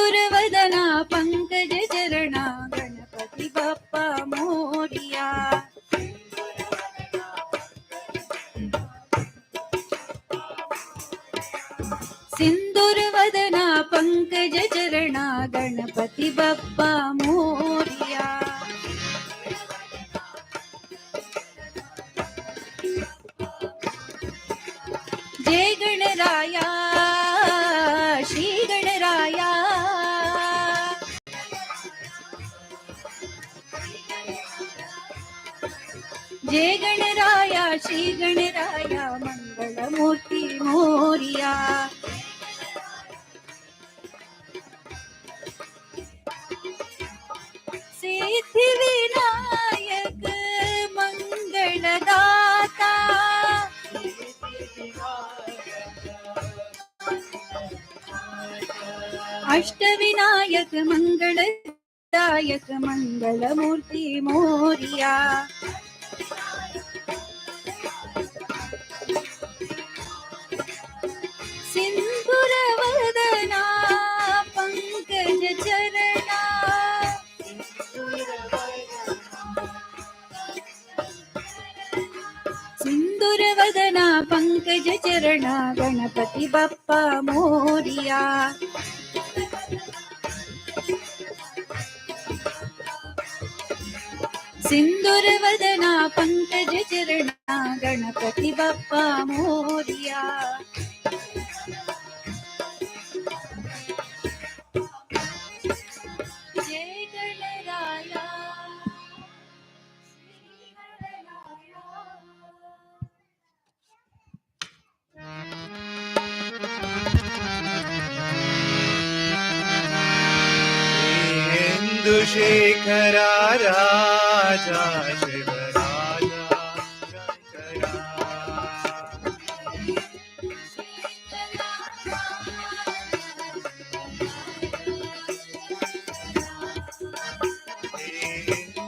सिंदूरवदना पंकज चरणा गणपति बप्पा मोरिया. सिंदूरवदना पंकज चरणा गणपति बप्पा मोरिया. जय गणराया श्री गणराया. जय गणराया श्री गणराया मंगलमूर्ति मोरिया. सिद्धि विनायक मंगलदाता. अष्टविनायक मंगलदायक मंगलमूर्ति मोरिया. सिंदूरवदना पंकज चरणा. सिंदूरवदना पंकज चरणा गणपति बप्पा मोरिया. सिंदूरवदना पंकज चरणा गणपति बप्पा मोरिया. जय गणराया श्री गणराया. इंदुशेखरा राजा शिवराजा शंकरा.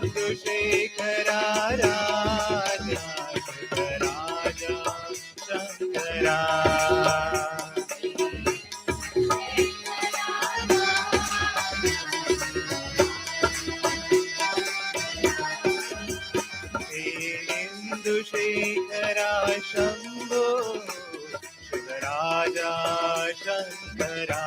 इंदुशेखरा राजा शिवराजा शंकरा. इंदुशेखरा शंभो शिवराजा शंकरा.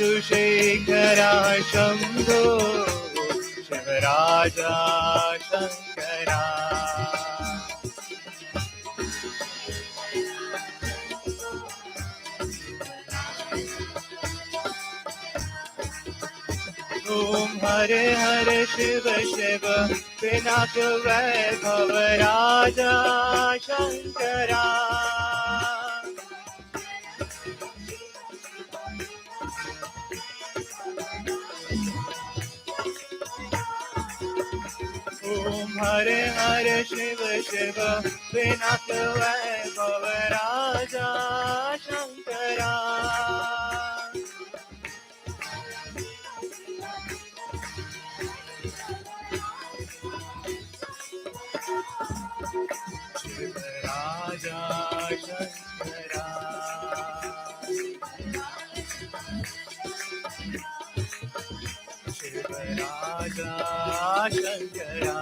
इंदुशेखरा शंभो शिवराजा शंकरा. ओम हरे हरे शिव शिव पिनाक वैभव राजा शंकरा. ओम हरे हरे शिव शिव पिनाक वैभव राजा शंकरा. शिवराजा शंकरा. शिवराजा शंकरा.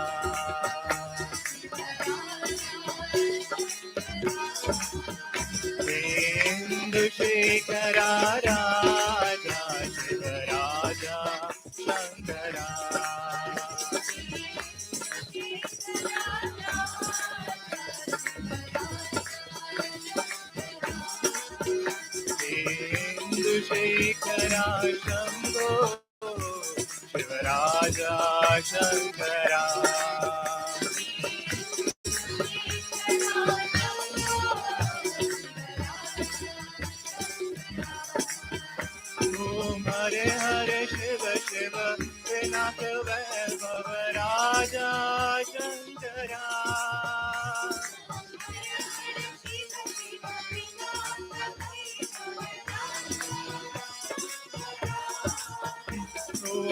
इंदुशेखरा राजा शिवराजा शंकरा. इंदुशेखरा शंभो शिवराजा शंकरा. ओम हरे हरे शिव शिव पिनाक वैभव राजा शंकरा.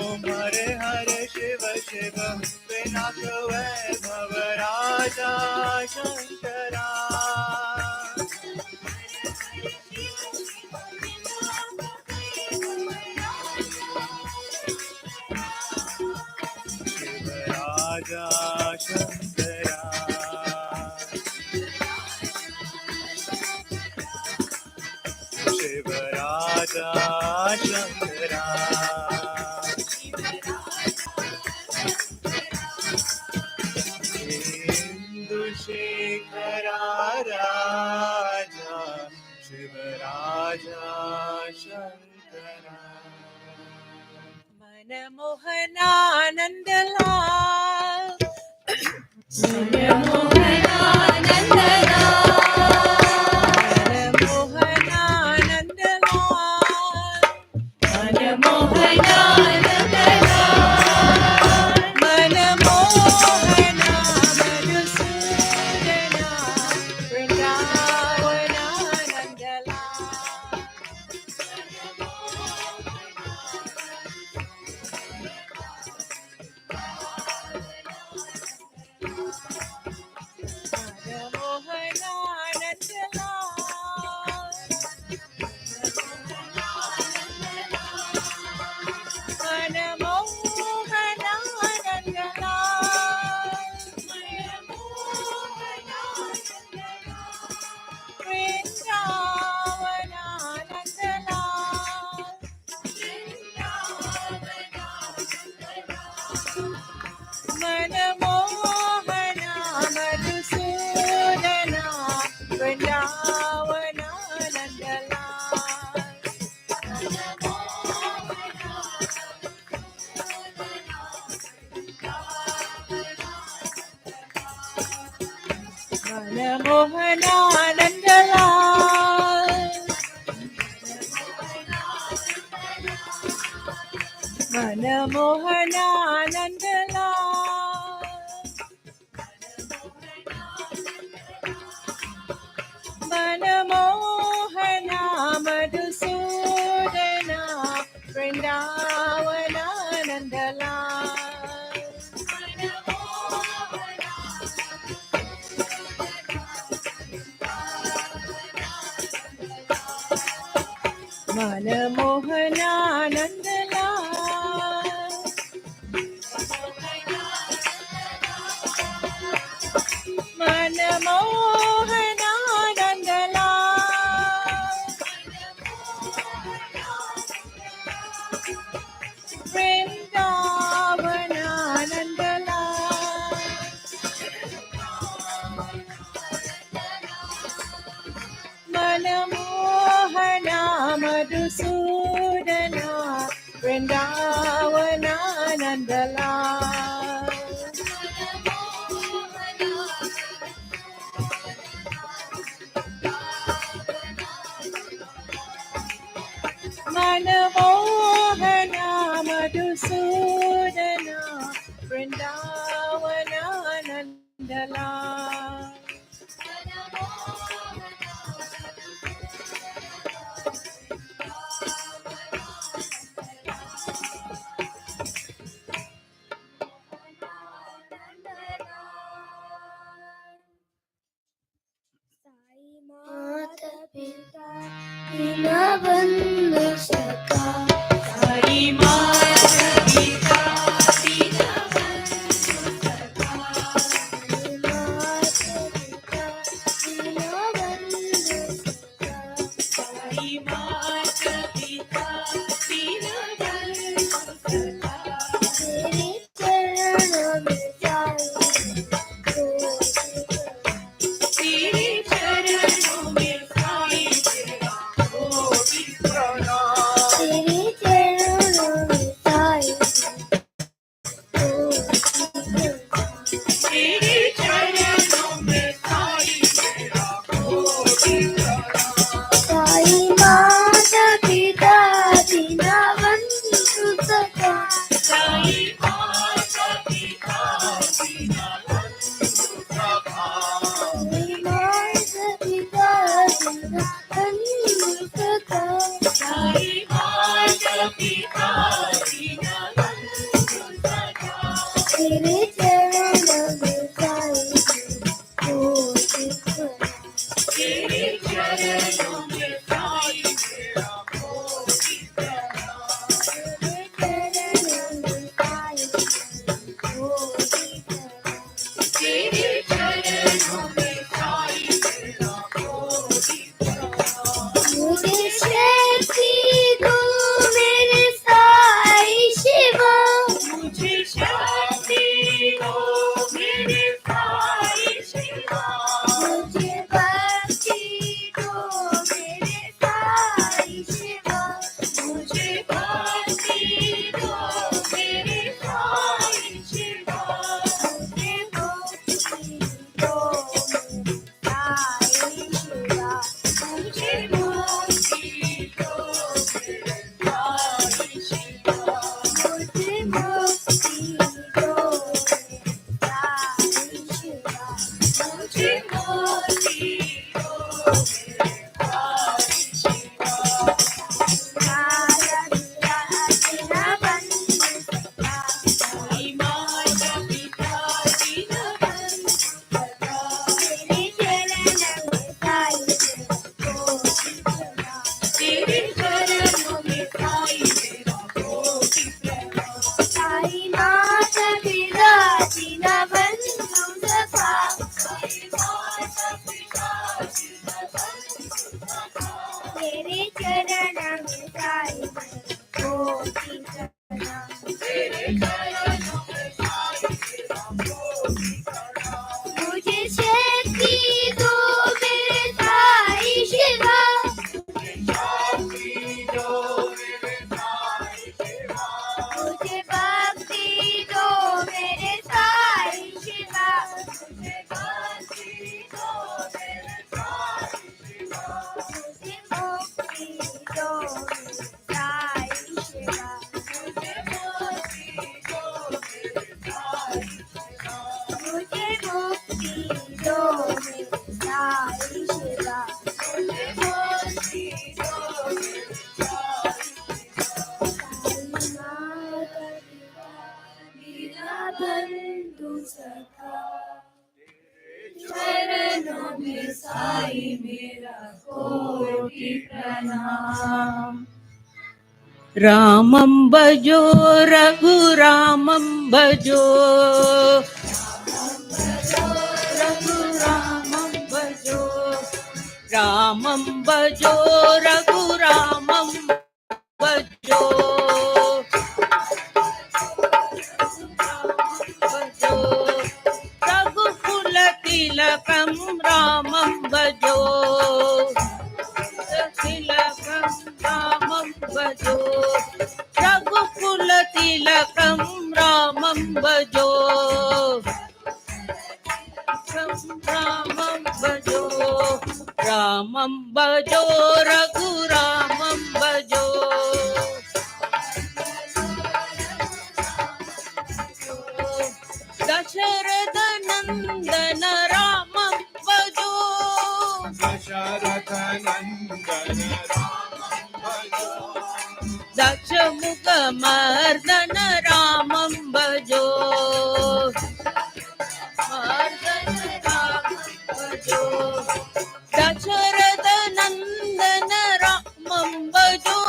ओम हरे हरे शिव शिव विनाश वैभव राजा शंकरा शिव राजा शंकरा शिव राजा शंकरा शेखरा राजा शिव राजा शंकरा मनमोहनानन्दलाल मनमोहनानन्दलाल मनमोहना मधुसूदना वृन्दावनानन्दलाल मनमोहनानन्दलाल मनमोहना मधुसूदना वृन्दावनानन्दलाल मनमोहना मधुसूदना वृन्दावनानन्दलाल साई माता पिता दीनबंधु सखा मुझे शक्ति दो मेरे साई शिवा, मुझे भक्ति दो मेरे साई शिवा, मुझे मुक्ति दो मेरे साई शिवा, मुझे मुक्ति दो मेरे साई शिवा, बंधु सखा चरणों में साई मेरा कोटि प्रणाम। रामं भजो रघुरामं भजो, रघुरामं भजो, रामं भजो रघुरामं भजो, भजो रघुकुल तिलकं रामं भजो, तिलकं रामं भजो, रघुकुल तिलकं रामं भजो, रामं भजो, रामं भजो रघुरामं भजो, दशरथ नंदन रामं भजो, दशरथ नंदन रामं भजो, दशमुख मर्दन रामं भजो, मर्दन रामं भजो, दशरथ नंदन रामं भजो,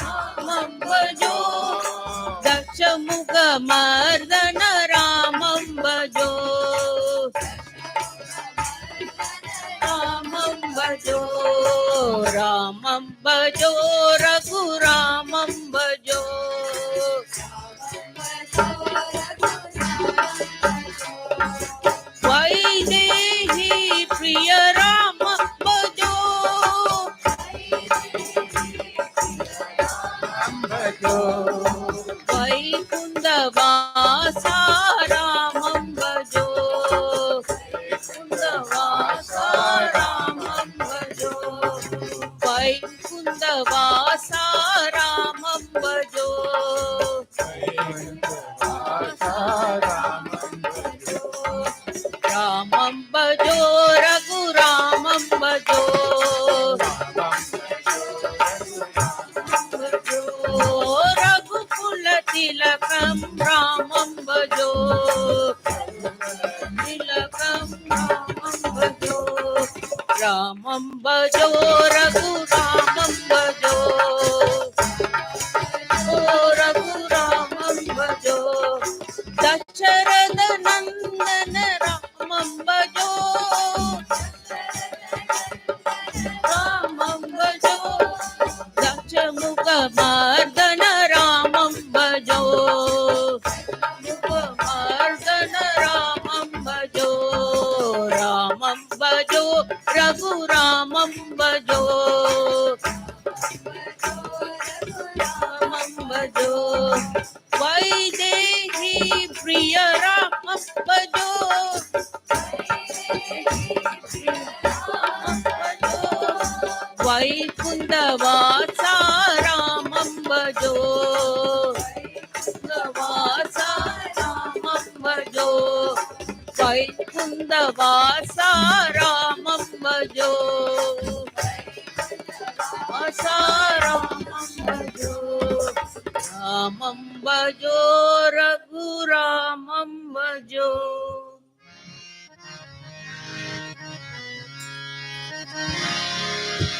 रामं भजो, दशमुख मर्दन रामं भजो, रामं भजो, रामं भजो रघुरामं भजो, वैदेही प्रिय राम भजो, भजो वैकुंठवासा रामं भजो, वैकुंठवासा रामं भजो, वैकुंठवासा रामं भजो, रामं भजो रघुरामं भजो, भजो रघुकुल तिलकं रामं भजो, तिलकं रामं भजो, रामं भजो रघुरामं भजो, ओ रघुरामं भजो, दशरथ नंदन रामं भजो, रामं भजो, दशमुख मर्दन रामं भजो, मुख मर्दन रामं भजो, रामं भजो रघुरामं भजो, रामं भजो, वैदेही प्रिय रामं भजो, वैकुंठवासा रामं भजो, वैकुंठवासा रामं भजो, वैकुंठवासा रामं भजो, वासा रामं भजो, रामं भजो रघुरामं भजो।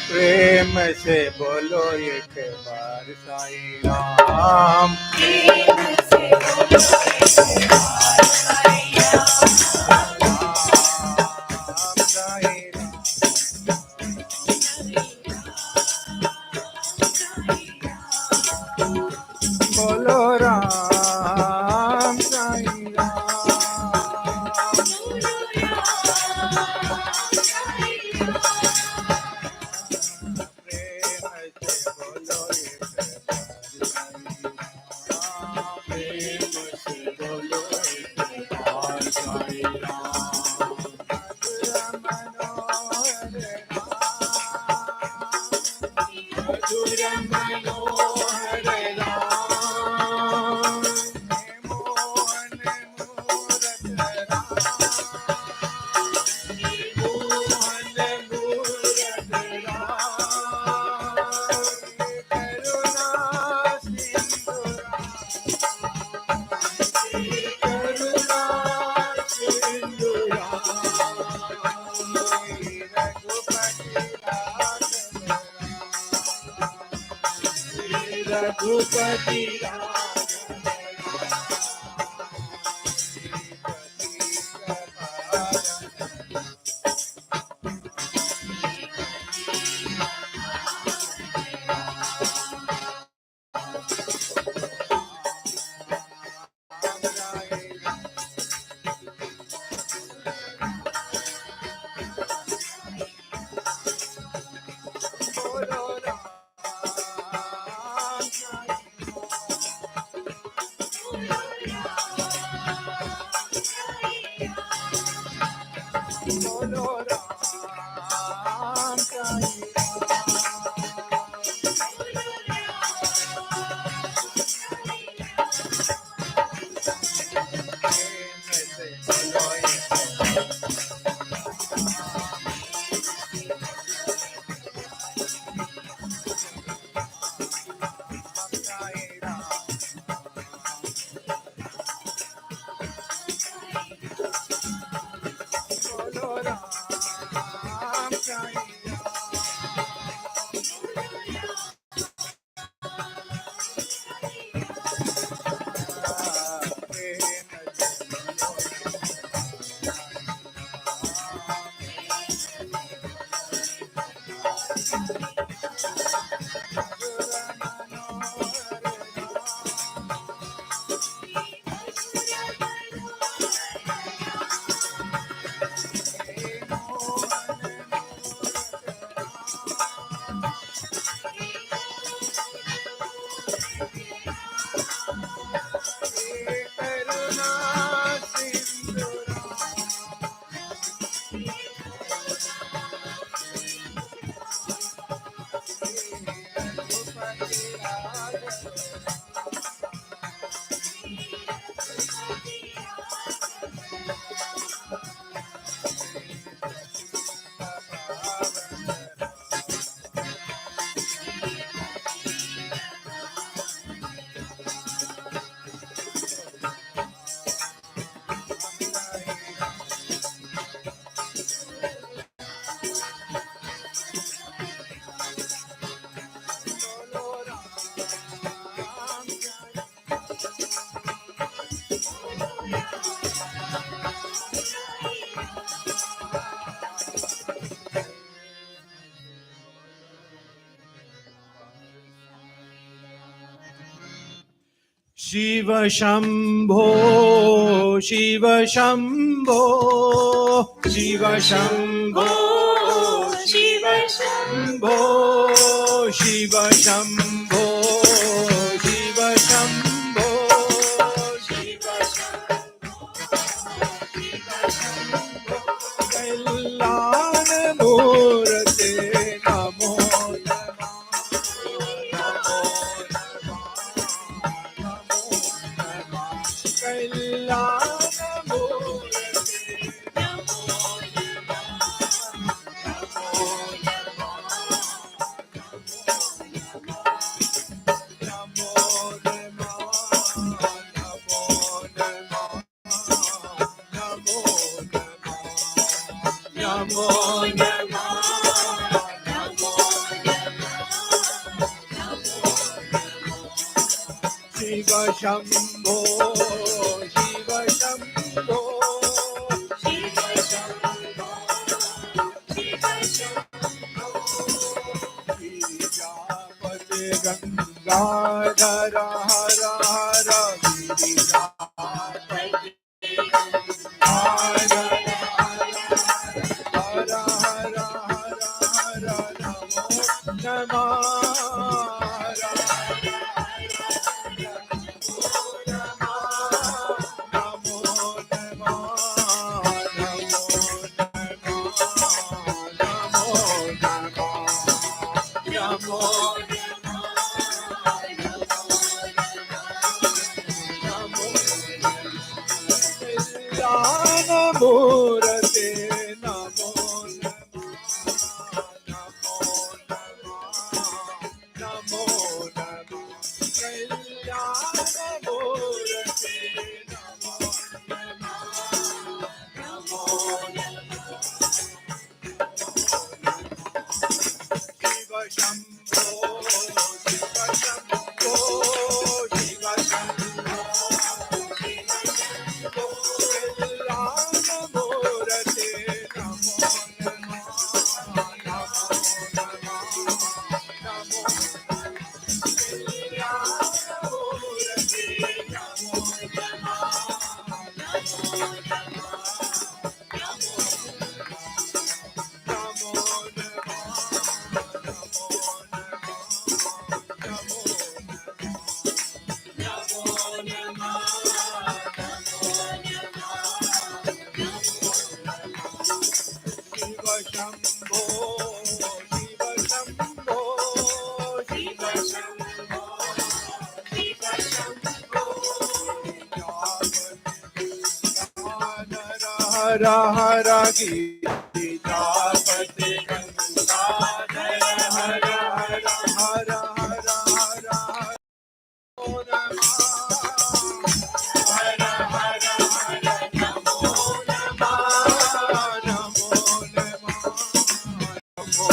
प्रेम से बोलो एक बार साईं राम, प्रेम से बोलो एक बार साईं राम, साईं राम, मनोहर राम मोहन मूरत राम मोहन मूरत राम करुणा सिंधु करुणा सिंधु रघुपति बोलो राम शिव शंभो शिव शंभो शिव शंभो शिव शंभो शिव शंभो शिव शंभो शिव शंभो कल्याण मूर्ते नमो शिव शंभो शिव शंभो शिव शंभो शिव शंभो गिरिजापति गंगाधर हर हर गिरिजापति हर हर हर हर नमो नमः Hara Hara Gita-pati Ganga-dhara Hara Hara Hara Hara Hara Namo Namah Hara Hara Hara Namo Namah Namo Namah Namo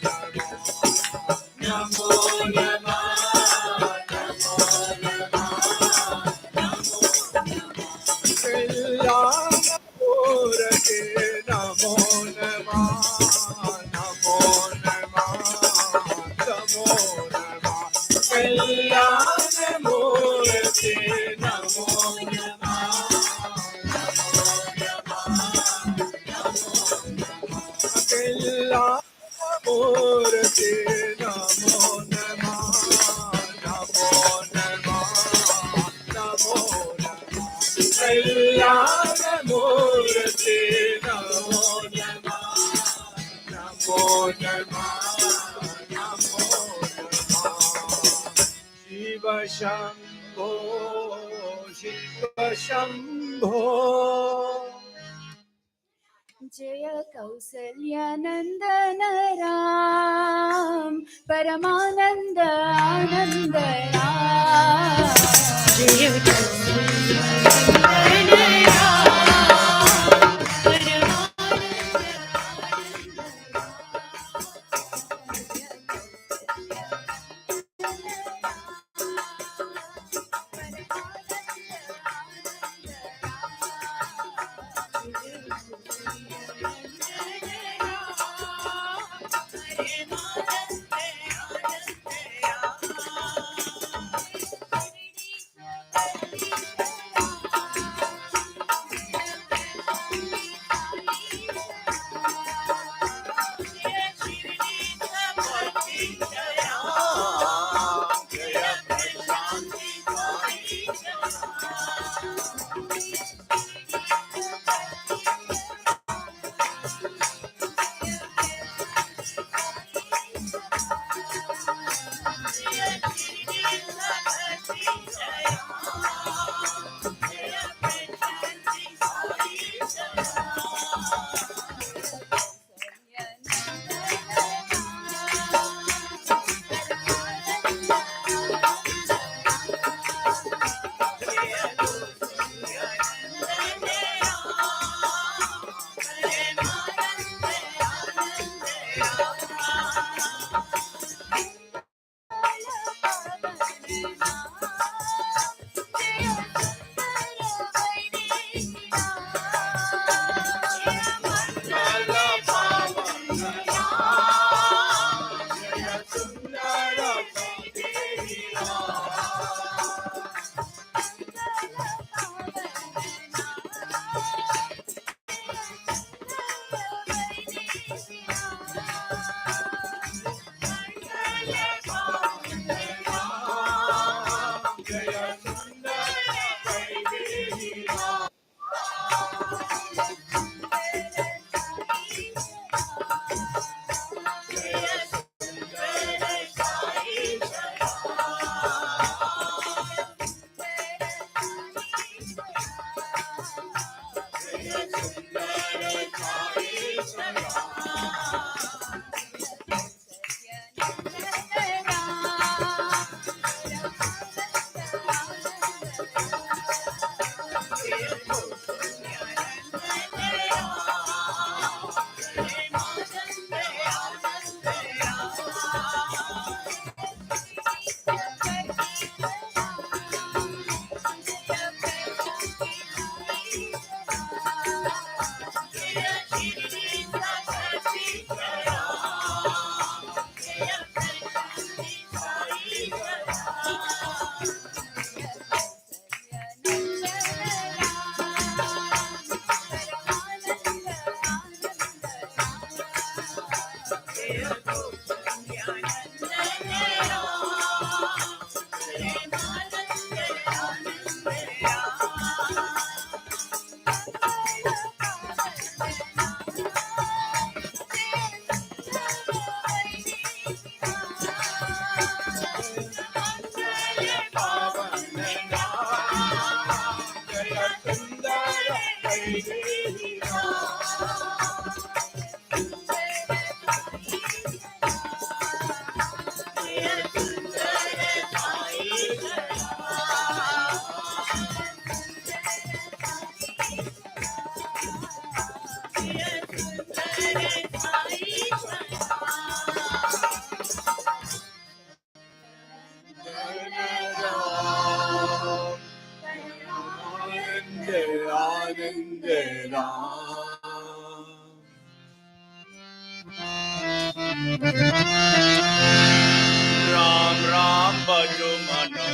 Namah Namo Namah Namo Namah Namo Namah Namo Namah Kalyanamurti Namo Namah Kalyanamurti Namo Namah Namo Namah Namo Namah Kalyanamurti Namo Namah Namo Namah Namo Namah Shiva Shambho Shiva Shambho जय कौसल्यानन्दन राम परमानन्द आनन्द राम जय कौसल्यानन्दन Ram Ram Ram bhajo mana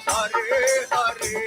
Hare Hare.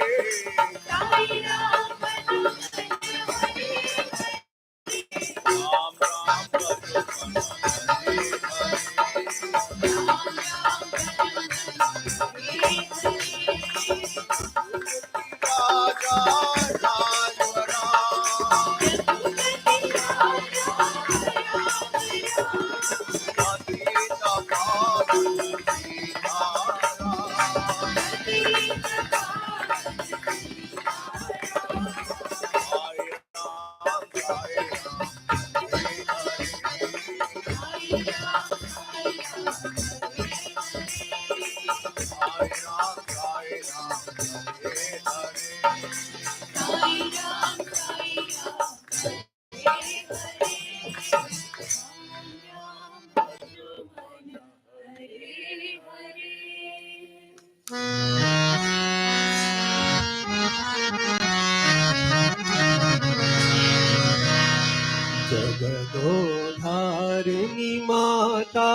जगदोधारिणी माता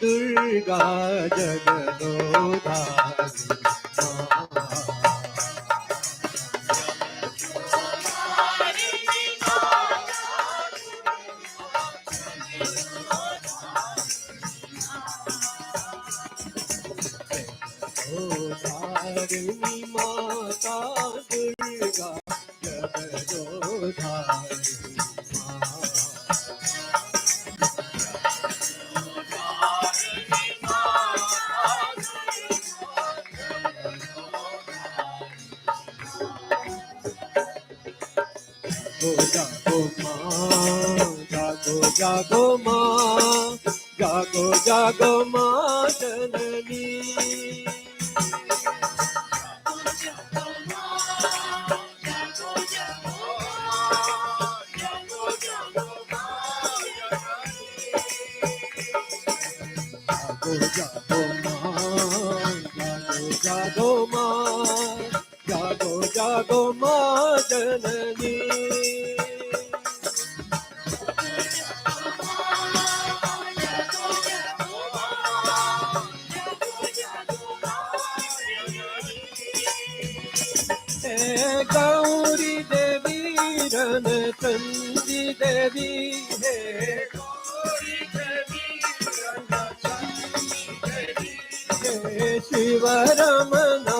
दुर्गा जगदोधारिणी जगदोधारिणी माता दुर्गा जगदोधारिणी जागो माँ, जागो जागो माँ जननी। जागो जागो माँ, जागो जागो माँ, जागो जागो माँ जननी। हे गौरी देवी रन चंदी देवी, हे गौरी देवी रन चंदी देवी, हे शिव रमना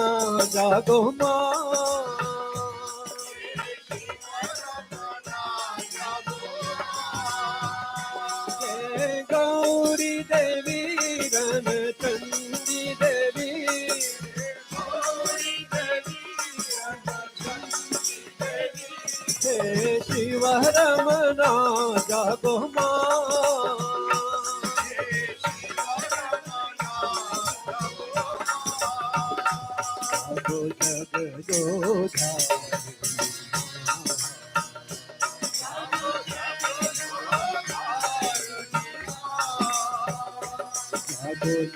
जागो माँ, हे गौरी देवी रन चंदी देवी, हे शिव रमना जागो माँ, जागो जगदो जागो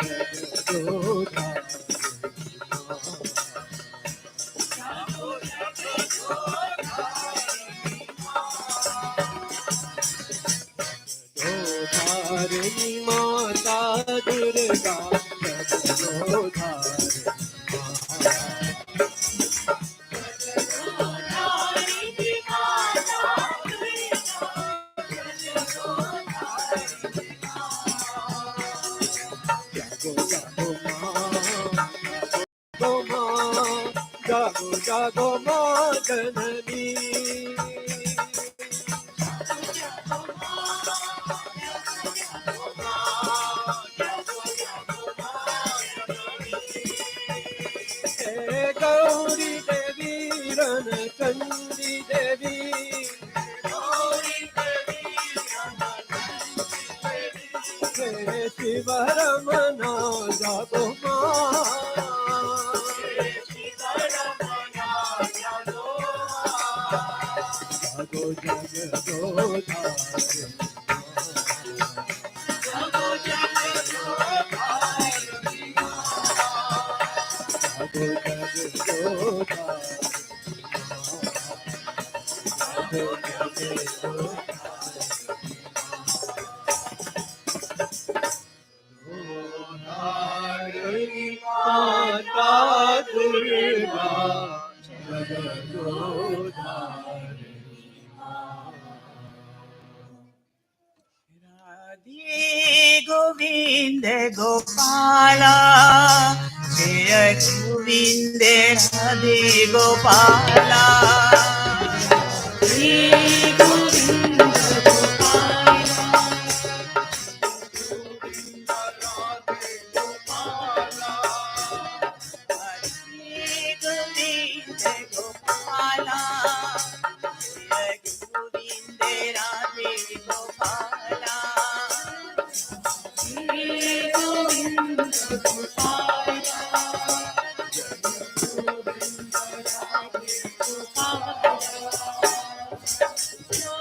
जगदो धारिणी माता दुर्गा, जगदो धारिणी जागो माँ, जागो जागो माँ जननी। हे गौरी देवी रन चंदी देवी, हे शिव रमना जागो माँ, जागो जगदो धारिणी, जागो जगदो धारिणी माता दुर्गा, जगदो धारिणी। राधे गोविंद गोपाला, जय गोविंद राधे गोपाला, जय गोविंद गोपाला, जय गोविंद गोपाला, जय गोविंद राधे गोपाला, जय Govind Gopala,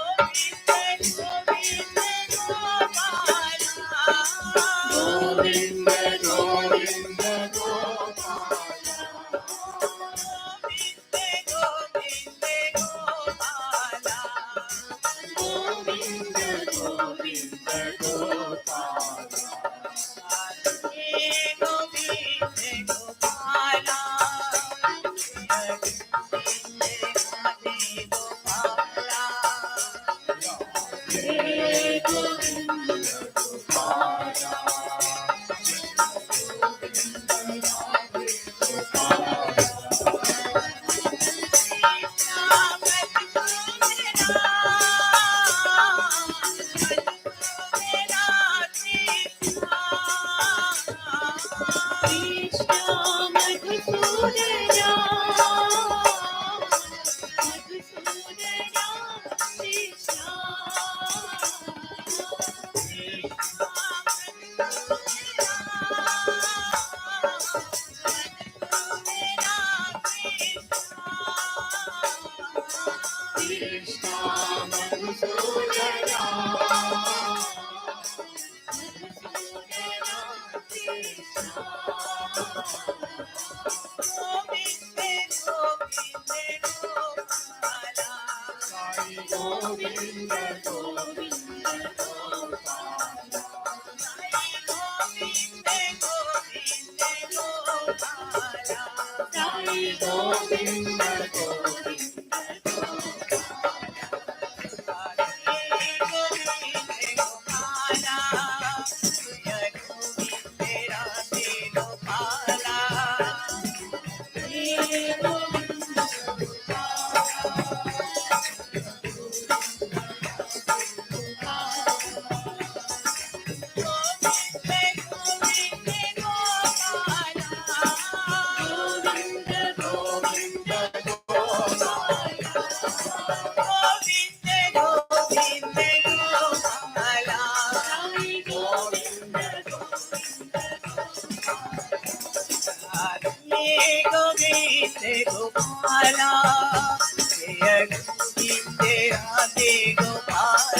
Govind Govind Gopala, Govind Govind Gopala, Govind Gopala, Govinda Gopala, Jaya Govinda Radhe Gopala,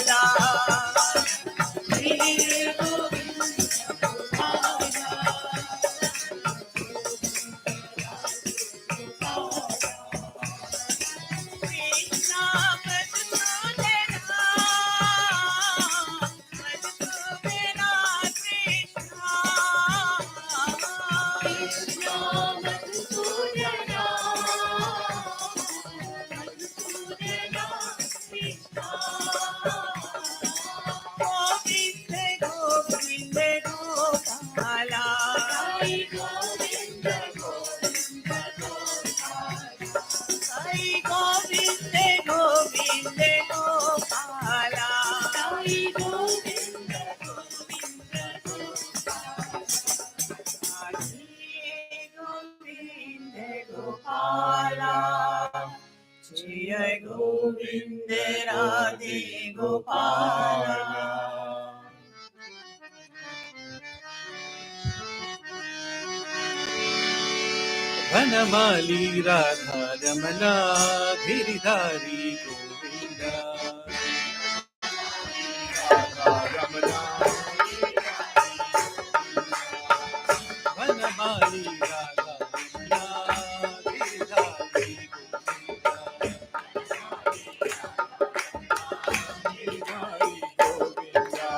Jaya Krishna Madhusudana, Madhusudana Krishna, Krishna Madhusudana, Madhusudana Krishna, Govinda Govinda Gopala, Jai Govinda Govinda Gopala, Jai Govinda Govinda Gopala, Jai Govinda Govinda Gopala, Jai Govinda Radhe Gopala. वनमाली राधा रमना गिरिधारी गोविंदा वनमाली राधा रमना गिरिधारी गोविंदा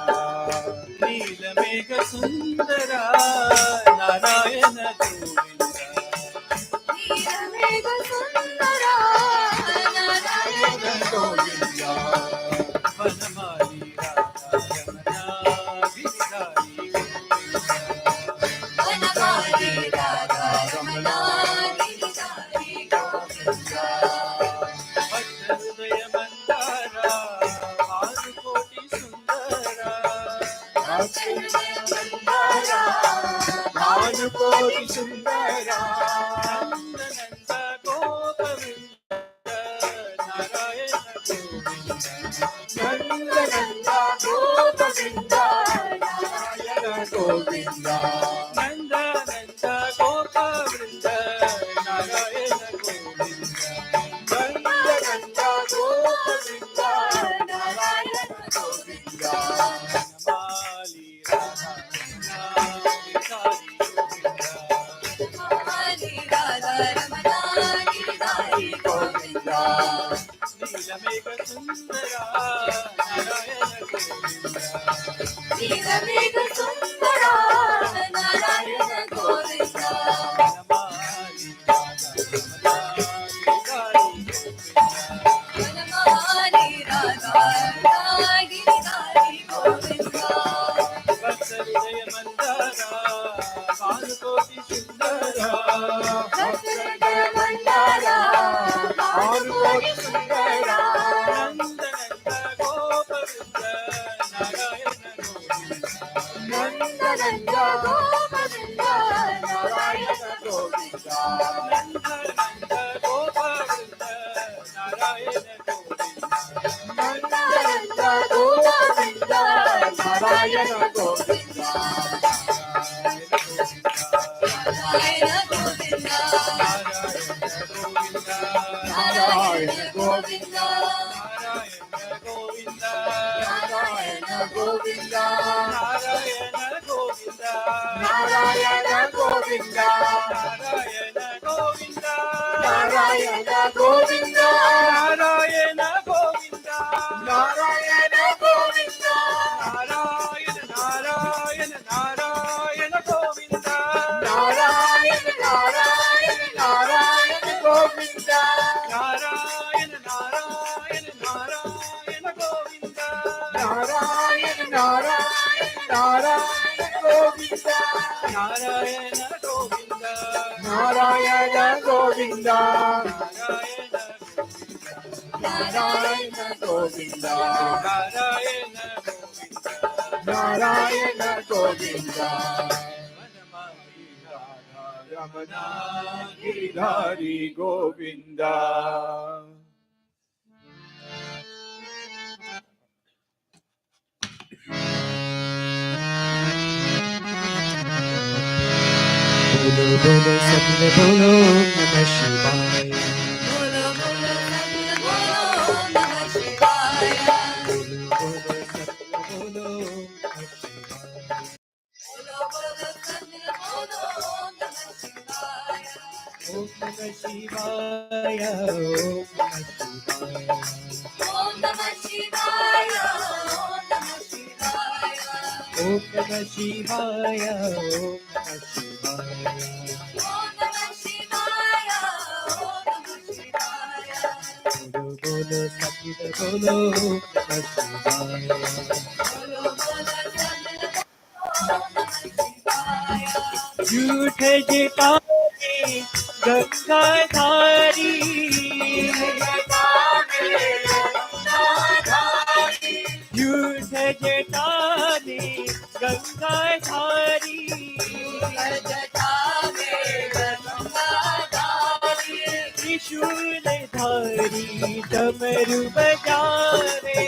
नीलमेघ सुंदरा नारायण गोविंदा नीलमेघ सुंदरा नारायण गोविंदा वनमाली राधा रमना गिरिधारी गोविंदा वनमाली राधा रमना गिरिधारी गोविंदा हृदय मंदारा भानुकोटि सुंदरा मंदारा भानुकोटि सुंदरा नंद गोपवृंद नारायण गोविंद नंद गोपवृंद नारायण गोविंद नंद गोपवृंद नारायण गोविंद नंद गोपवृंद नारायण गोविंद माली राधा गिरिधारी गोविंदा वनमाली राधा रमना गिरिधारी गोविंदा नीलमेघ सुंदरा नारायण गोविंदा नीलमेघ सुंदरा नारायण गोविंदा वनमाली राधा रमना गिरिधारी गोविंदा वनमाली राधा रमना गिरिधारी गोविंदा हृदय मंदारा भानुकोटि सुंदरा हृदय मंदारा भानुकोटि सुंदरा नंद गोपवृंद नारायण गोविंदा नंद गोपवृंद नारायण गोविंदा नंद गोपवृंद नारायण गोविंदा नंद गोपवृंद Narayan Govinda Narayan Govinda Narayan Govinda Narayan Govinda Narayan Govinda Narayan Govinda Narayan Govinda Narayan Govinda Narayan Govinda Narayan Govinda Narayan Narayan Narayan Govinda Narayan Narayan Narayan Narayana Govinda, Narayana Govinda, Narayana Govinda, Narayana Narayana Govinda, Narayana Govinda, Narayana Govinda. Ramana Giridhari Govinda. Bolo bolo sabla bolo Namah Shivaya. Bolo bolo Satya bolo Namah Shivaya. Bolo bolo sabla bolo Namah Shivaya. Bolo bolo Satya bolo Namah Shivaya. Om Namah Shivaya. Om Namah Shivaya. Om Namah Shivaya. Om Namah Shivaya. Om Namah Shivaya. Om Namah Shivaya. Bolo bolo sabla bolo Namah Shivaya. Bolo bolo Satya bolo Namah Shivaya. झूठे जिताने गंगाधारी झूठे जिताने गंगाधारी त्रिशूल धारी डमरू बजावे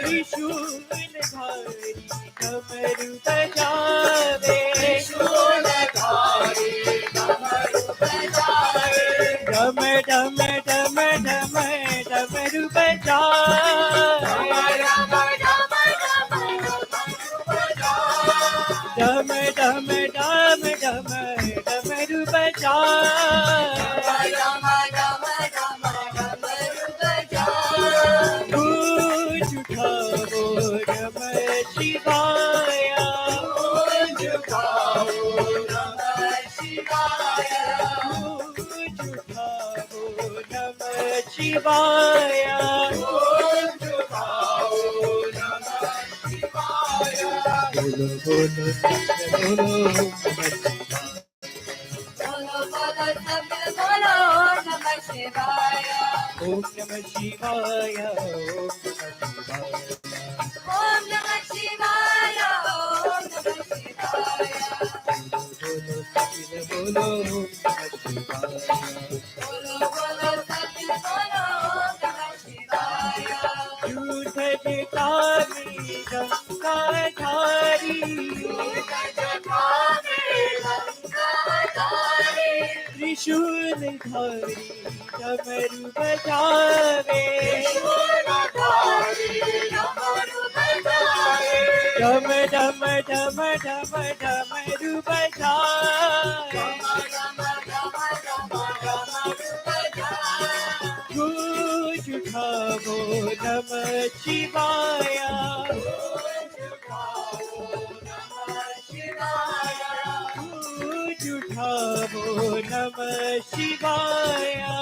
त्रिशूल धारी डमरू बजावे डम डम डम डम डमरू बजावे डम डम डम डम डमरू बजावे गूंज उठाओ नमः शिवाया गूंज उठाओ नमः शिवाया बोलो बोलो बोलो Namah Shivaya. ओम नमः शिवाय Om Namah Shivaya. Om Namah Shivaya. बोलो ओम नमः शिवाय Bolo bolo Satya bolo Namah Shivaya. झूठ जितानी गंगाधारी त्रिशूल धारी डमरू बजावे डम डम डम डम डमरू बजावे गूंज उठाओ नमः शिवाया गूंज उठाओ नमः शिवाया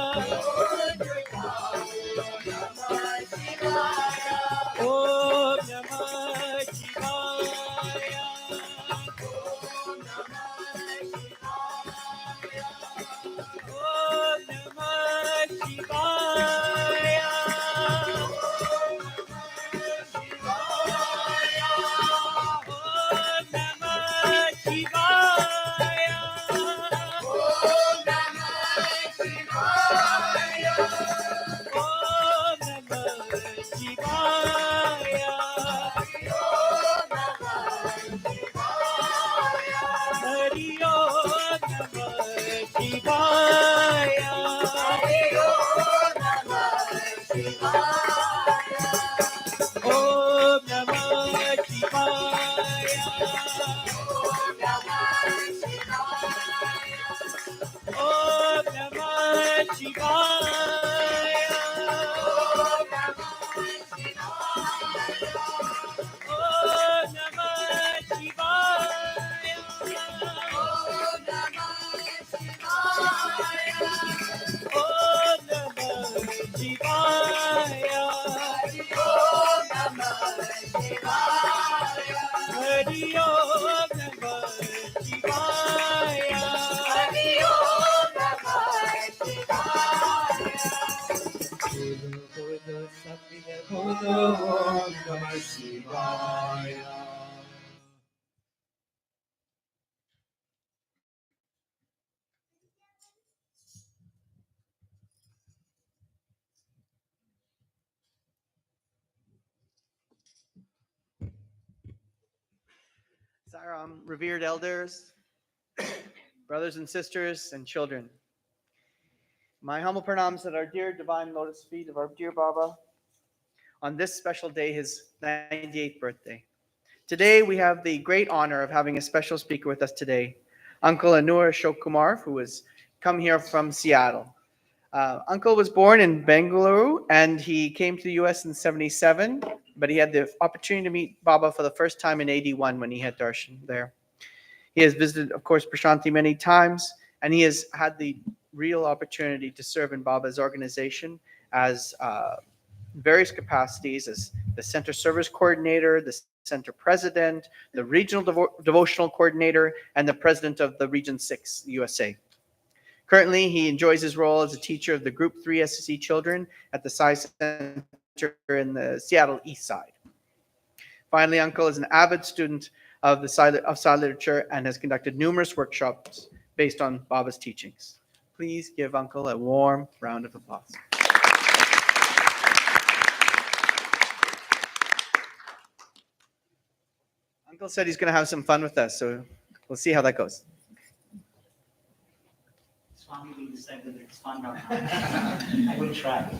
ओम नमः शिवाय ओम नमः शिवाय ओम नमः शिवाय Hari Om Namah Shivaya. Hari Om Namah Shivaya. Bolo Sathya Bolo Om Namah Shivaya. Sairam, revered elders, brothers and sisters, and children. My humble pranams at our dear divine lotus feet of our dear Baba on this special day, his 98th birthday. Today, we have the great honor of having a special speaker with us today, Uncle Anur Ashok Kumar, who has come here from Seattle. Uncle was born in Bengaluru, and he came to the U.S. in 77, but he had the opportunity to meet Baba for the first time in 81 when he had darshan there. He has visited, of course, Prashanti many times, and he has had the real opportunity to serve in Baba's organization as various capacities as the center service coordinator, the center president, the regional devotional coordinator, and the president of the Region 6 USA. Currently, he enjoys his role as a teacher of the Group 3 SSE children at the Sai Center in the Seattle East Side. Finally, Uncle is an avid student of Sai literature and has conducted numerous workshops based on Baba's teachings. Please give Uncle a warm round of applause. Uncle said he's going to have some fun with us, so we'll see how that goes. Swami will decide whether it's fun or not. I will try.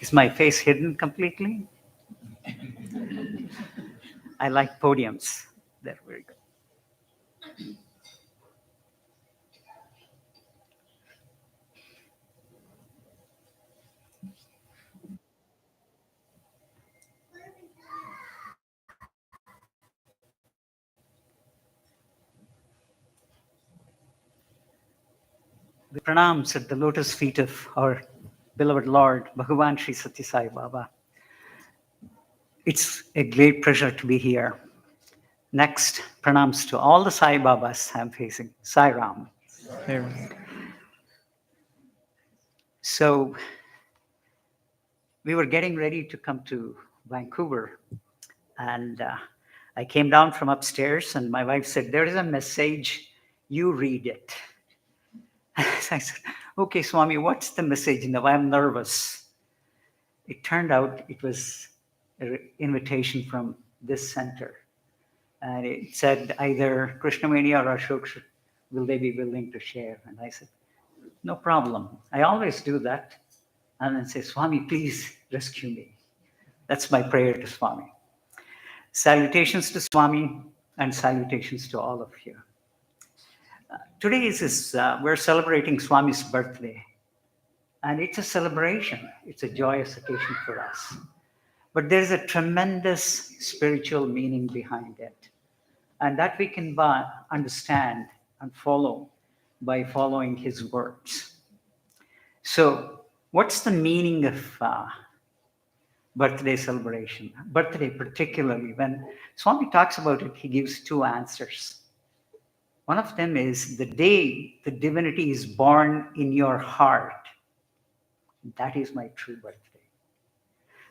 Is my face hidden completely? I like podiums. They're very good. The pranams at the lotus feet of our beloved Lord, Bhagavan Sri Sathya Sai Baba. It's a great pleasure to be here. Next, pranams to all the Sai Babas I'm facing. Sai Ram. So, we were getting ready to come to Vancouver, and I came down from upstairs, and my wife said, "There is a message, you read it." I said, "Okay, Swami, what's the message?" Now I'm nervous. It turned out it was an invitation from this center. And it said either Krishnamani or Ashok, will they be willing to share? And I said, no problem. I always do that. And then say, Swami, please rescue me. That's my prayer to Swami. Salutations to Swami and salutations to all of you. Today is we're celebrating Swami's birthday. And it's a celebration. It's a joyous occasion for us. But there's a tremendous spiritual meaning behind it. And that we can understand and follow by following his words. So what's the meaning of birthday celebration? Birthday particularly, when Swami talks about it, he gives two answers. One of them is the day the divinity is born in your heart. That is my true birthday.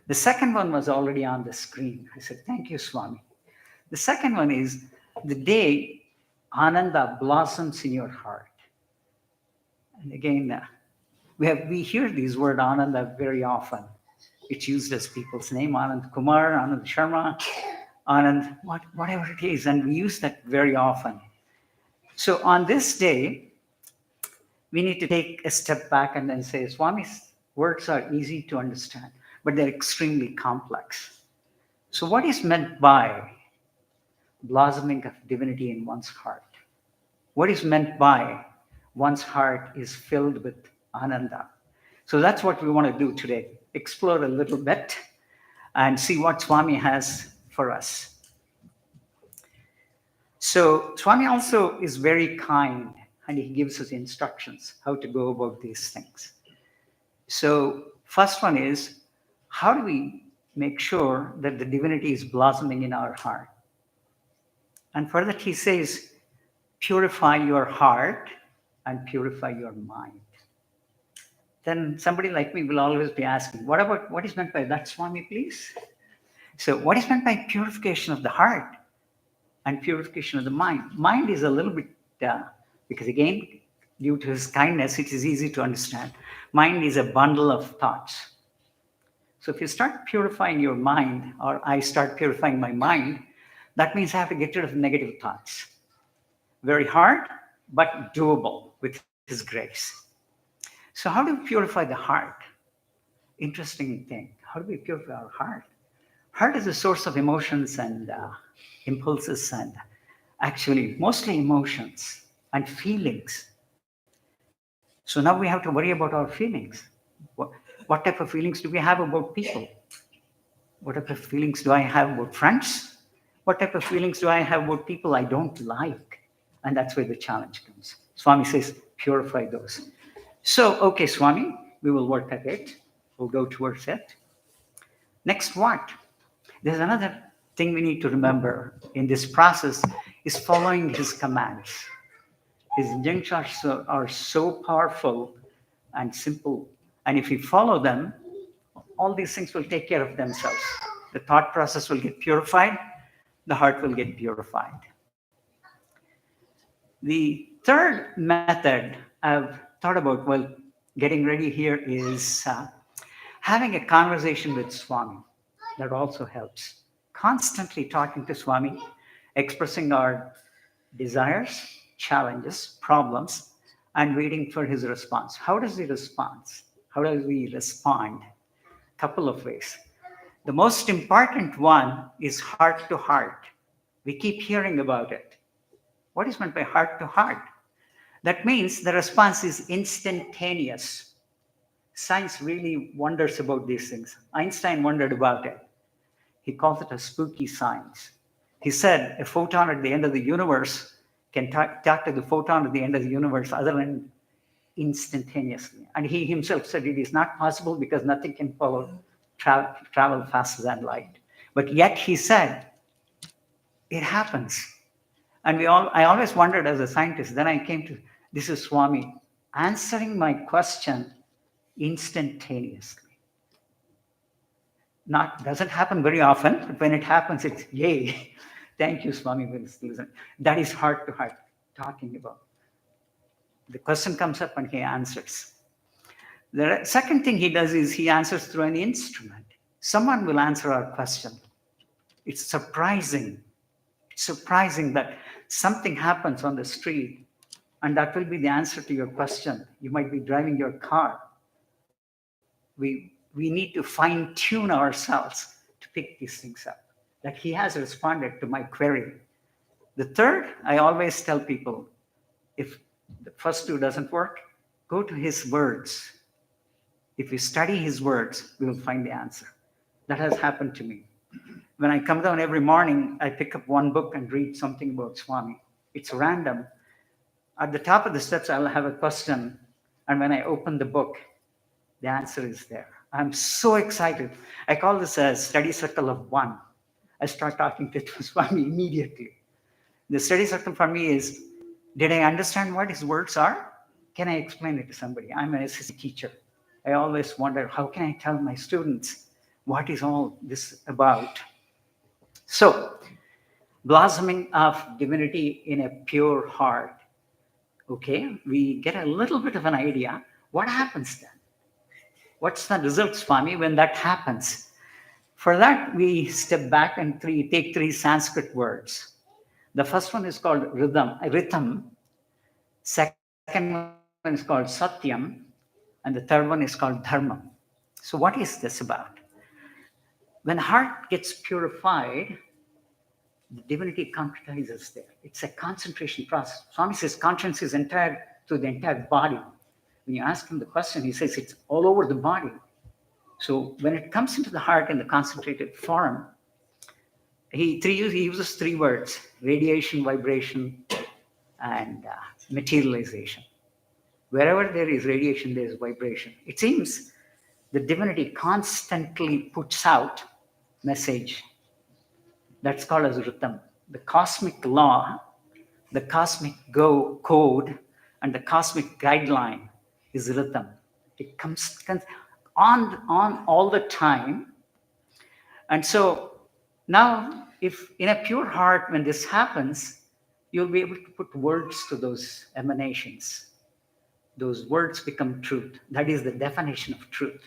The second one was already on the screen. I said, thank you, Swami. The second one is the day Ananda blossoms in your heart. And again, we hear these word Ananda very often. It's used as people's name, Anand Kumar, Anand Sharma, Anand, whatever it is. And we use that very often. So on this day, we need to take a step back and then say, Swami's words are easy to understand, but they're extremely complex. So what is meant by blossoming of divinity in one's heart? What is meant by one's heart is filled with Ananda? So that's what we want to do today. Explore a little bit and see what Swami has for us. So Swami also is very kind and he gives us instructions how to go about these things. So first one is, how do we make sure that the divinity is blossoming in our heart? And for that he says, purify your heart and purify your mind. Then somebody like me will always be asking, what is meant by that, Swami, please? So what is meant by purification of the heart and purification of the mind? Mind is a little bit, because again, due to his kindness, it is easy to understand. Mind is a bundle of thoughts. So if you start purifying your mind, or I start purifying my mind, that means I have to get rid of negative thoughts. Very hard, but doable with his grace. So how do we purify the heart? Interesting thing. How do we purify our heart? Heart is a source of emotions and impulses, and actually mostly emotions and feelings. So now we have to worry about our feelings. What type of feelings do we have about people? What type of feelings do I have about friends? What type of feelings do I have about people I don't like? And that's where the challenge comes. Swami says, purify those. So, okay, Swami, we will work at it. We'll go towards it. Next, what? There's another thing we need to remember in this process is following his commands. His injunctions are so powerful and simple. And if we follow them, all these things will take care of themselves. The thought process will get purified. The heart will get purified. The third method I've thought about while getting ready here is having a conversation with Swami. That also helps. Constantly talking to Swami, expressing our desires, challenges, problems, and waiting for his response. How does he respond? How does he respond? A couple of ways. The most important one is heart to heart. We keep hearing about it. What is meant by heart to heart? That means the response is instantaneous. Science really wonders about these things. Einstein wondered about it. He calls it a spooky science. He said a photon at the end of the universe can talk to the photon at the end of the universe other than instantaneously. And he himself said it is not possible because nothing can travel faster than light. But yet he said it happens. And I always wondered as a scientist, then I came to, this is Swami answering my question instantaneously. Doesn't happen very often, but when it happens, it's yay. Thank you, Swami, for this reason. That is heart to heart talking about. The question comes up and he answers. The second thing he does is he answers through an instrument. Someone will answer our question. It's surprising that something happens on the street and that will be the answer to your question. You might be driving your car. We need to fine tune ourselves to pick these things up. That he has responded to my query. The third, I always tell people, if the first two doesn't work, go to his words. If we study his words, we will find the answer. That has happened to me. When I come down every morning, I pick up one book and read something about Swami. It's random. At the top of the steps, I'll have a question. And when I open the book, the answer is there. I'm so excited. I call this a study circle of one. I start talking to Swami immediately. The study circle for me is, did I understand what his words are? Can I explain it to somebody? I'm an SSC teacher. I always wonder, how can I tell my students what is all this about? So, blossoming of divinity in a pure heart. Okay, we get a little bit of an idea. What happens then? What's the result, Swami, when that happens? For that, we step back and take three Sanskrit words. The first one is called rhythm. Second one is called Satyam. And the third one is called Dharma. So what is this about? When heart gets purified, the divinity concretizes there. It's a concentration process. Swami says conscience is entire through the entire body. When you ask him the question, he says it's all over the body. So when it comes into the heart in the concentrated form, he uses three words: radiation, vibration, and materialization. Wherever there is radiation, there is vibration. It seems the divinity constantly puts out message. That's called as rhythm. The cosmic law, the cosmic code, and the cosmic guideline is rhythm. It comes on all the time. And so now, if in a pure heart, when this happens, you'll be able to put words to those emanations. Those words become truth. That is the definition of truth.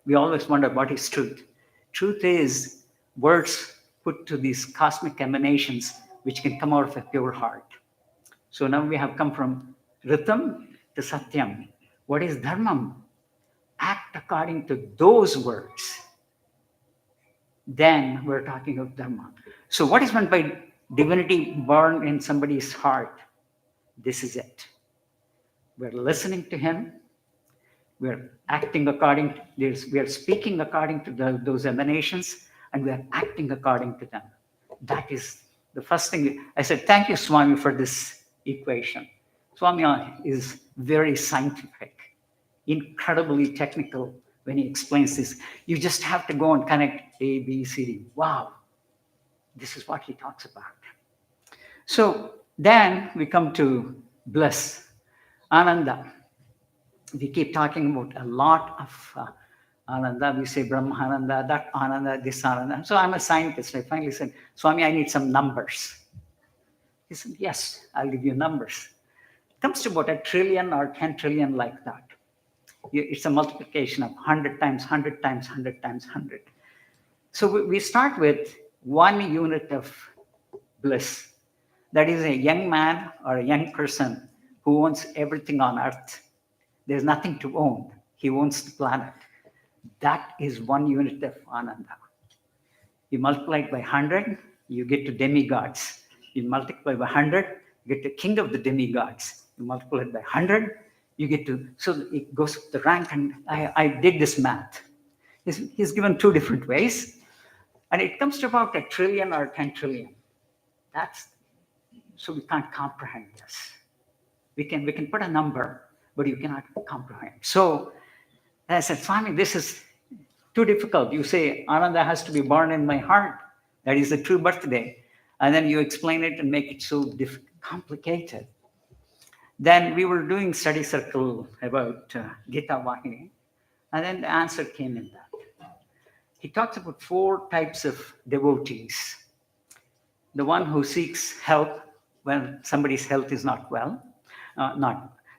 We always wonder what is truth. Truth is words put to these cosmic emanations which can come out of a pure heart. So now we have come from rhythm to satyam. What is dharmam? Act according to those words. Then we're talking of dharma. So what is meant by divinity born in somebody's heart? This is it. We're listening to him. We're acting according to this. We are speaking according to those emanations, and we are acting according to them. That is the first thing. I said, thank you, Swami, for this equation. Swami is very scientific, incredibly technical when he explains this. You just have to go and connect A, B, C, D. Wow, this is what he talks about. So then we come to bliss, Ananda. We keep talking about a lot of Ananda. We say Brahmananda, that Ananda, this Ananda. So I'm a scientist. I finally said, Swami, I need some numbers. He said, yes, I'll give you numbers. It comes to about 1 trillion or 10 trillion like that. It's a multiplication of 100 times, 100 times, 100 times, 100. So we start with 1 unit of bliss. That is a young man or a young person who owns everything on earth. There's nothing to own. He owns the planet. That is 1 unit of Ananda. You multiply it by 100, you get to demigods. You multiply by 100, you get to king of the demigods. You multiply it by 100, you get to, so it goes up the rank, and I did this math. He's given 2 different ways, and it comes to about 1 trillion or 10 trillion. So we can't comprehend this. We can put a number, but you cannot comprehend. So I said, Swami, this is too difficult. You say Ananda has to be born in my heart. That is the true birthday. And then you explain it and make it so complicated. Then we were doing study circle about Gita Vahini, and then the answer came in that. He talks about 4 types of devotees. The one who seeks help when somebody's health is not well,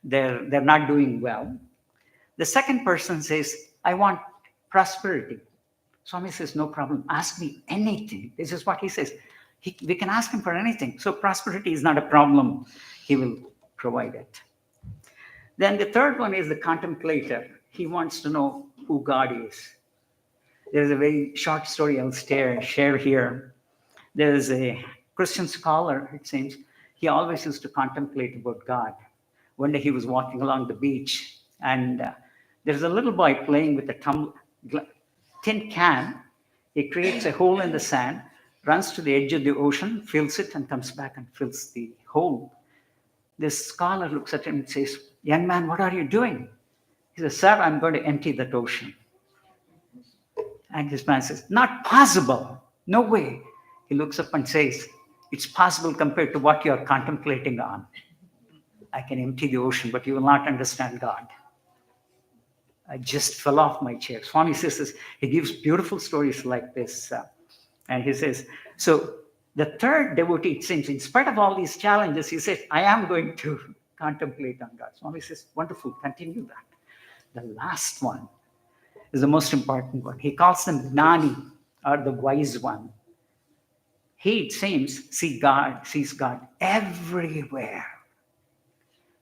they're not doing well. The second person says, I want prosperity. Swami says, no problem. Ask me anything. This is what he says. We can ask him for anything. So prosperity is not a problem. He will provide it. Then the third one is the contemplator. He wants to know who God is. There's a very short story I'll share here. There's a Christian scholar, it seems. He always used to contemplate about God. One day he was walking along the beach, and there's a little boy playing with a tin can. He creates a hole in the sand, runs to the edge of the ocean, fills it, and comes back and fills the hole. This scholar looks at him and says, young man, what are you doing? He says, sir, I'm going to empty that ocean. And this man says, not possible. No way. He looks up and says, it's possible compared to what you are contemplating on. I can empty the ocean, but you will not understand God. I just fell off my chair. Swami says this. He gives beautiful stories like this. And he says, so the third devotee, it seems, in spite of all these challenges, he says, I am going to contemplate on God. Swami says, wonderful, continue that. The last one is the most important one. He calls them Gnani, or the wise one. He, it seems, sees God everywhere.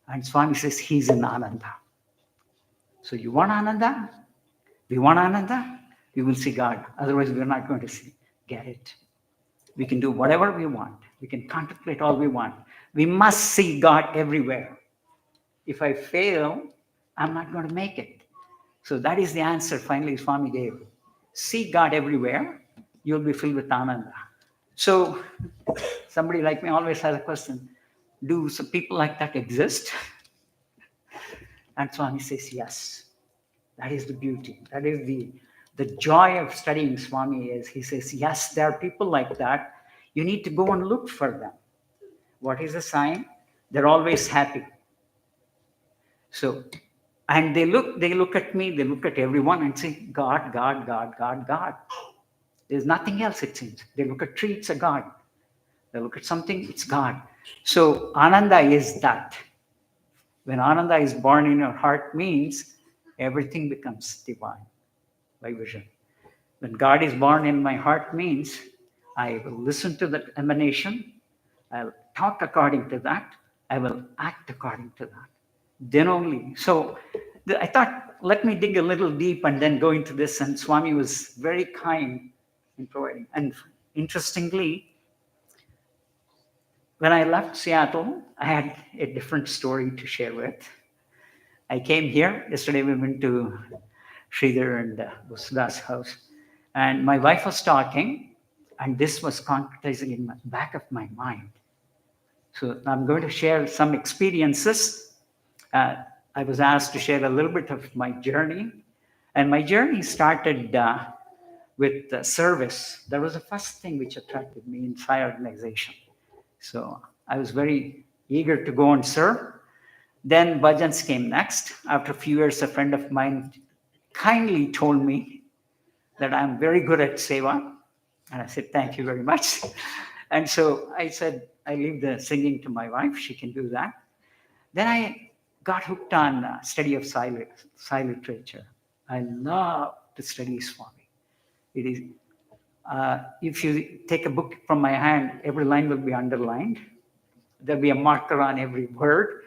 And Swami says, he's in Ananda. So you want Ananda? We want Ananda? We will see God. Otherwise, we're not going to get it. We can do whatever we want. We can contemplate all we want. We must see God everywhere. If I fail, I'm not going to make it. So that is the answer finally Swami gave. See God everywhere. You'll be filled with Ananda. So somebody like me always has a question. Do some people like that exist? And Swami says, yes. That is the beauty. That is the joy of studying Swami is he says, yes, there are people like that. You need to go and look for them. What is the sign? They're always happy. So, and they look at me, they look at everyone and say, God, God, God, God, God. There's nothing else, it seems. They look at tree, it's a God. They look at something, it's God. So Ananda is that. When Ananda is born in your heart means everything becomes divine by vision. When God is born in my heart means I will listen to that emanation, I'll talk according to that, I will act according to that. Then only. So I thought, let me dig a little deep and then go into this. And Swami was very kind in providing. And interestingly, when I left Seattle, I had a different story to share with. I came here. Yesterday we went to Sridhar and Vasuda's house. And my wife was talking, and this was concretizing in the back of my mind. So I'm going to share some experiences. I was asked to share a little bit of my journey. And my journey started with service. That was the first thing which attracted me in fire organization. So I was very eager to go and serve. Then bhajans came next. After a few years, a friend of mine kindly told me that I'm very good at seva. And I said, thank you very much. And so I said, I leave the singing to my wife. She can do that. Then I got hooked on study of Sai literature. I love to study Swami. It is, if you take a book from my hand, every line will be underlined. There'll be a marker on every word.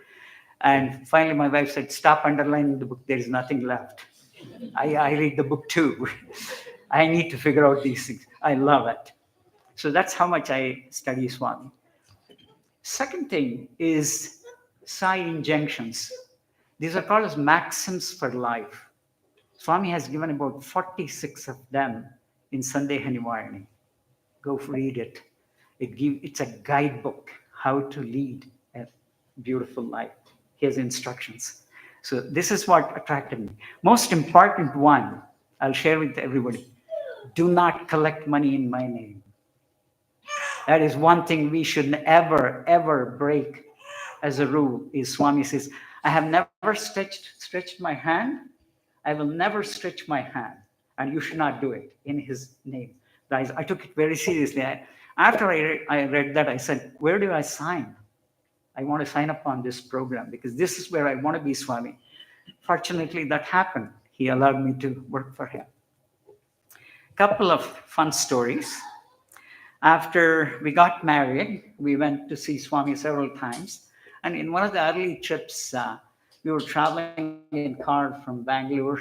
And finally, my wife said, stop underlining the book. There is nothing left. I read the book too. I need to figure out these things. I love it. So that's how much I study Swami. Second thing is Sai injunctions. These are called as maxims for life. Swami has given about 46 of them in Sandeha Nivarani. Go read it. It's a guidebook how to lead a beautiful life. He has instructions. So this is what attracted me. Most important one, I'll share with everybody. Do not collect money in my name. That is one thing we should ever, ever break as a rule. Is Swami says, I have never stretched my hand. I will never stretch my hand. And you should not do it in his name. Guys, I took it very seriously. After I read that, I said, where do I sign? I want to sign up on this program because this is where I want to be Swami. Fortunately, that happened. He allowed me to work for him. Couple of fun stories. After we got married, we went to see Swami several times. And in one of the early trips, we were traveling in car from Bangalore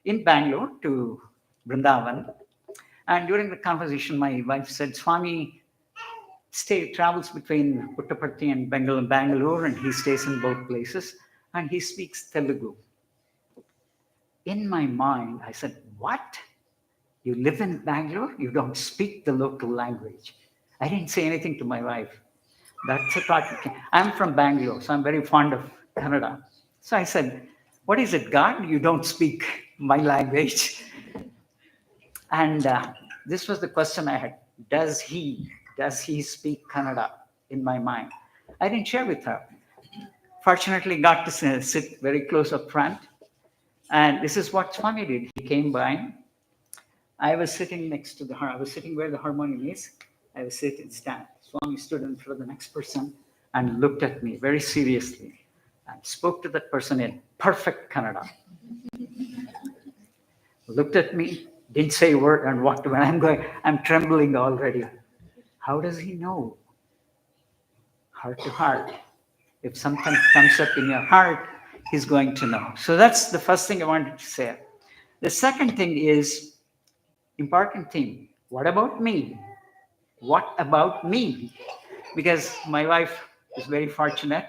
to Vrindavan. And during the conversation, my wife said, Swami travels between Puttaparthi and Bangalore, and he stays in both places, and he speaks Telugu. In my mind, I said, what? You live in Bangalore? You don't speak the local language. I didn't say anything to my wife. That's a thought. I'm from Bangalore, so I'm very fond of Kannada. So I said, what is it, God? You don't speak my language. And this was the question I had. Does he speak Kannada in my mind? I didn't share with her. Fortunately, got to sit very close up front. And this is what Swami did. He came by. I was sitting next to I was sitting where the harmonium is. I was sitting, stand. Swami stood in front of the next person and looked at me very seriously and spoke to that person in perfect Kannada. Looked at me, didn't say a word, and walked away. I'm trembling already. How does he know? Heart to heart. If something comes up in your heart, he's going to know. So that's the first thing I wanted to say. The second thing is, important thing, what about me? What about me? Because my wife is very fortunate,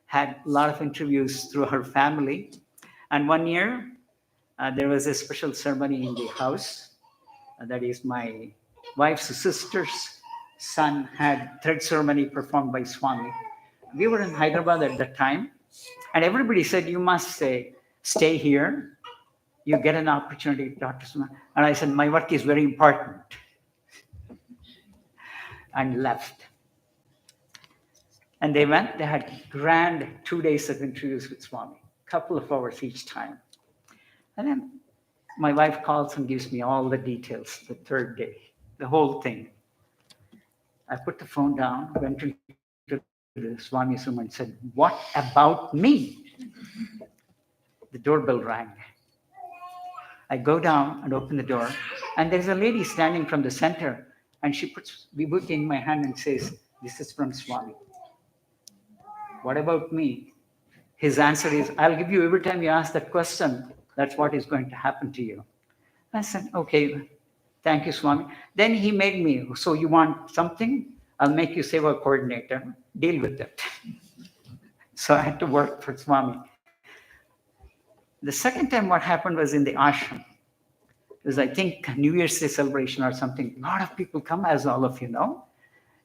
had a lot of interviews through her family. And one year, there was a special ceremony in the house. That is my wife's sister's son had thread ceremony performed by Swami. we were in Hyderabad at that time, and everybody said, you must stay here. You get an opportunity to talk to someone. And I said, my work is very important. And left. And they went, they had grand 2 days of interviews with Swami, couple of hours each time. And then my wife calls and gives me all the details the third day, the whole thing. I put the phone down, went into the Swami's room and said, what about me? The doorbell rang. I go down and open the door, and there's a lady standing from the center, and she puts vibhuti in my hand and says, this is from Swami. What about me? His answer is, I'll give you every time you ask that question, that's what is going to happen to you. I said, okay, thank you, Swami. Then he made me, so you want something? I'll make you seva coordinator. Deal with it. So I had to work for Swami. The second time what happened was in the ashram. It was, I think, New Year's Day celebration or something. A lot of people come, as all of you know.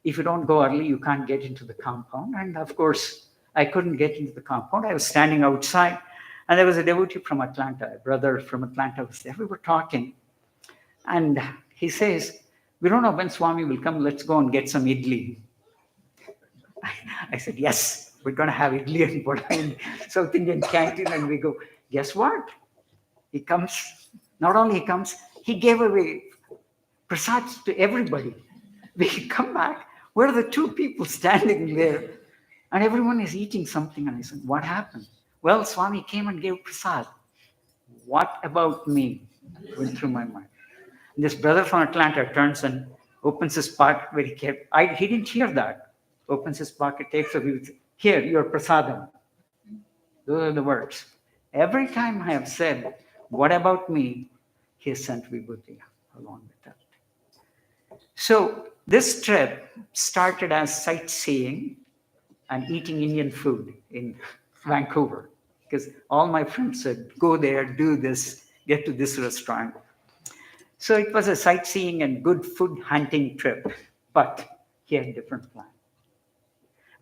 If you don't go early, you can't get into the compound. And of course, I couldn't get into the compound. I was standing outside, and there was a devotee from Atlanta, a brother from Atlanta was there. We were talking, and he says, we don't know when Swami will come. Let's go and get some idli. I said, yes, we're going to have idli and vada in South Indian canteen. And we go, guess what? He comes. Not only he comes, he gave away prasads to everybody. We come back. We're the two people standing there, and everyone is eating something. And I said, what happened? Well, Swami came and gave prasad. What about me? Went through my mind. And this brother from Atlanta turns and opens his pocket where he kept. He didn't hear that. Opens his pocket, takes a view. Here, your prasadam. Those are the words. Every time I have said, what about me? He has sent vibhuti along with that. So this trip started as sightseeing and eating Indian food in Vancouver, because all my friends said, go there, do this, get to this restaurant. So it was a sightseeing and good food hunting trip, but he had a different plan.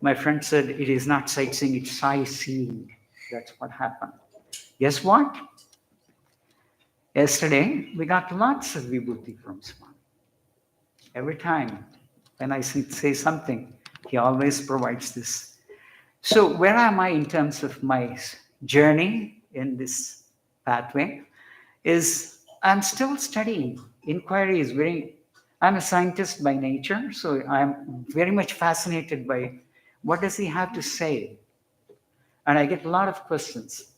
My friend said, it is not sightseeing, it's sightseeing. That's what happened. Guess what? Yesterday, we got lots of vibhuti from Swami. Every time when I say something, he always provides this. So where am I in terms of my journey in this pathway? Is I'm still studying. Inquiry is I'm a scientist by nature, so I'm very much fascinated by what does he have to say? And I get a lot of questions.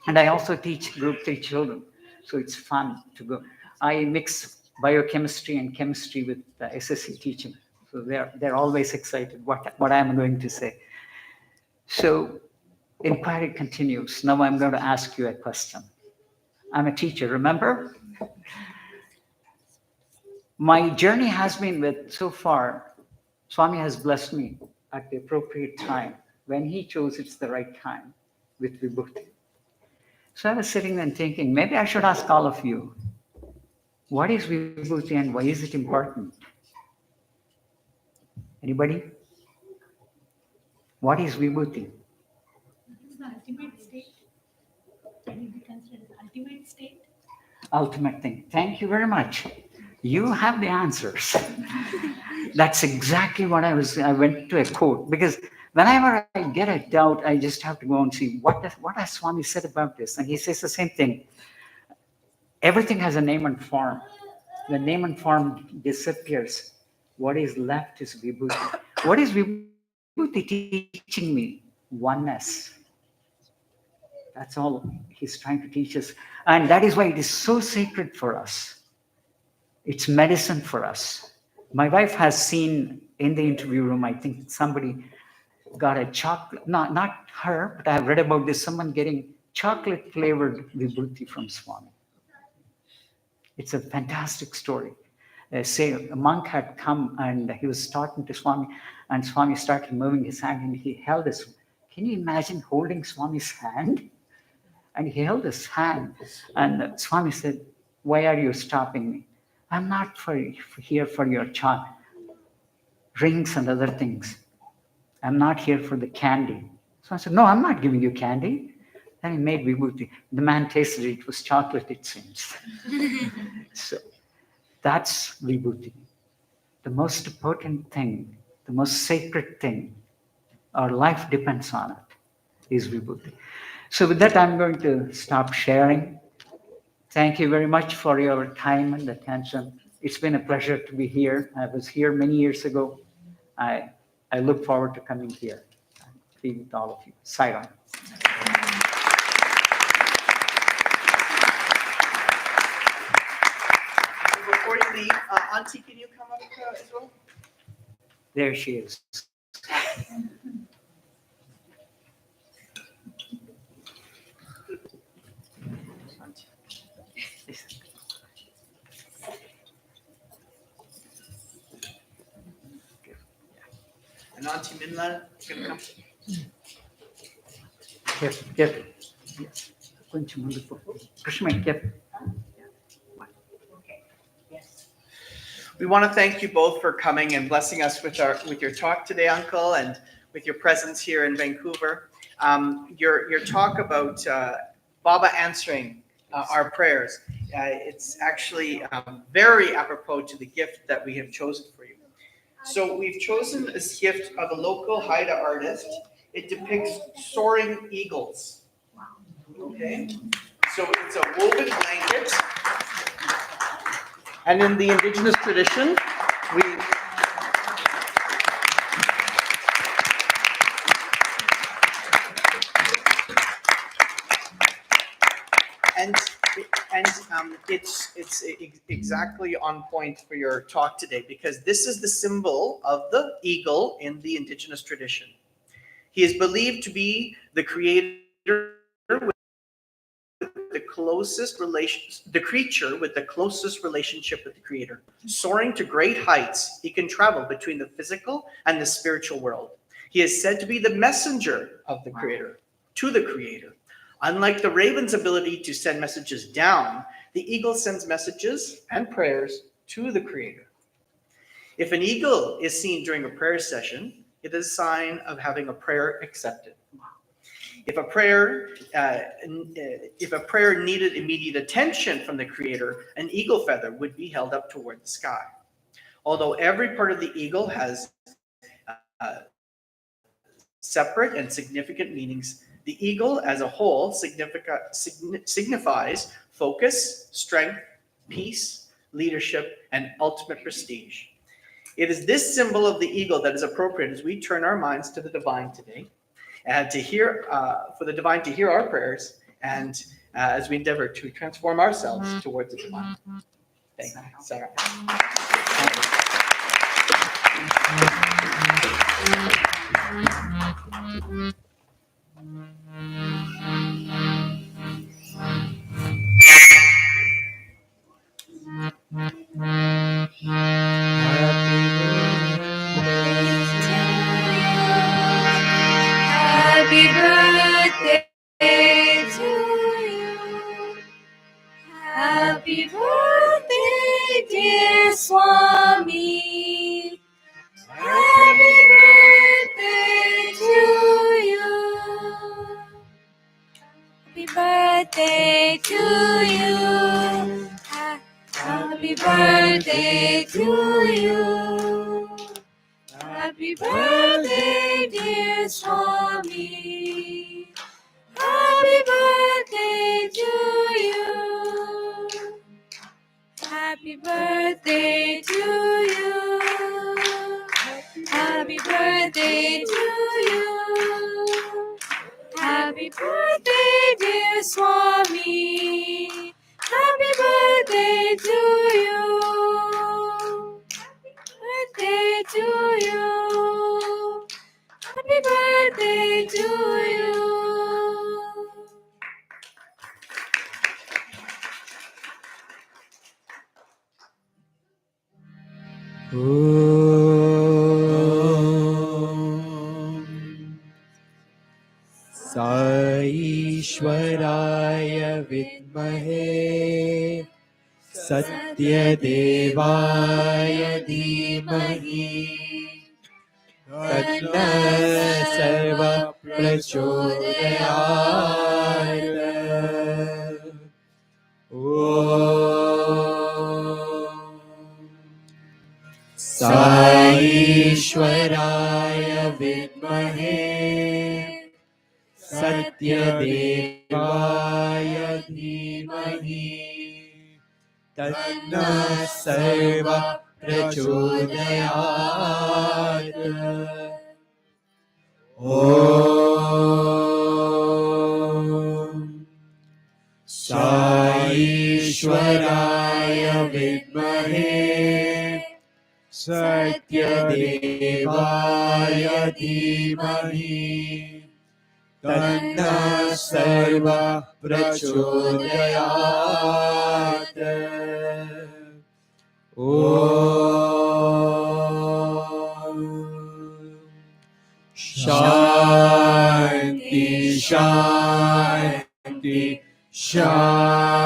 And I also teach group 3 children, so it's fun to go. I mix biochemistry and chemistry with SSC teaching. So they're always excited what I'm going to say. So inquiry continues. Now I'm going to ask you a question. I'm a teacher, remember? My journey has been with, so far, Swami has blessed me at the appropriate time. When he chose it's the right time with vibhuti. So I was sitting and thinking, maybe I should ask all of you, what is vibhuti and why is it important? Anybody? What is vibhuti? It's the ultimate state. Can it be considered the ultimate state? Ultimate thing. Thank you very much. You have the answers. That's exactly what I went to a quote, because whenever I get a doubt, I just have to go and see what has Swami said about this. And he says the same thing. Everything has a name and form. The name and form disappears. What is left is vibhuti. What is vibhuti teaching me? Oneness. That's all he's trying to teach us. And that is why it is so sacred for us. It's medicine for us. My wife has seen in the interview room, I think somebody got a chocolate, not her, but I've read about this, someone getting chocolate flavored vibhuti from Swami. It's a fantastic story. Say a monk had come and he was talking to Swami, and Swami started moving his hand and he held his. Can you imagine holding Swami's hand? And he held his hand, and Swami said, why are you stopping me? I'm not here for your rings and other things. I'm not here for the candy. So I said, no, I'm not giving you candy. Then he made vibhuti. The man tasted it. It was chocolate, it seems. So that's vibhuti. The most important thing, the most sacred thing, our life depends on it, is vibhuti. So with that, I'm going to stop sharing. Thank you very much for your time and attention. It's been a pleasure to be here. I was here many years ago. I look forward to coming here and be with all of you. Sai. Before you leave, Auntie, can you come up as well? There she is. And Auntie Minla is going to come. కొంచెం ముందుకు Krishna We want to thank you both for coming and blessing us with your talk today, Uncle, and with your presence here in Vancouver. Your talk about Baba answering our prayers, it's actually very apropos to the gift that we have chosen for you. So we've chosen this gift of a local Haida artist. It depicts soaring eagles. Okay, so it's a woven blanket. And in the indigenous tradition, we it's exactly on point for your talk today, because this is the symbol of the eagle in the indigenous tradition. He is believed to be the creator with the closest relations, the creature with the closest relationship with the creator. Soaring to great heights, he can travel between the physical and the spiritual world. He is said to be the messenger of the creator to the creator. Unlike the raven's ability to send messages down, the eagle sends messages and prayers to the creator. If an eagle is seen during a prayer session, it is a sign of having a prayer accepted. If a prayer needed immediate attention from the creator, an eagle feather would be held up toward the sky. Although every part of the eagle has separate and significant meanings, the eagle as a whole signifies focus, strength, peace, leadership, and ultimate prestige. It is this symbol of the eagle that is appropriate as we turn our minds to the divine today, and for the divine to hear our prayers, and as we endeavor to transform ourselves towards the divine. Thank you, Sarah. Happy birthday to you. Happy birthday, dear Swami. Happy birthday to you. Happy birthday to you. Happy birthday to you. Happy birthday, dear Swami. Happy birthday to you. Happy birthday to you. Happy birthday to you. Happy birthday, dear Swami. Happy birthday to you. Birthday to you. Happy birthday to you. ईश्वराय विद्महे सत्यदेवाय धीमहि तन्न सर्व प्रचोदयात्। साईश्वराय विद्महे सत्यदेवाय धीमहि तन्नः सर्व प्रचोदयात्। साईश्वराय विद्महे सत्यदेवाय धीमहि तन्नः सर्व प्रचोदयात्। शान्ति शान्ति शान्तिः।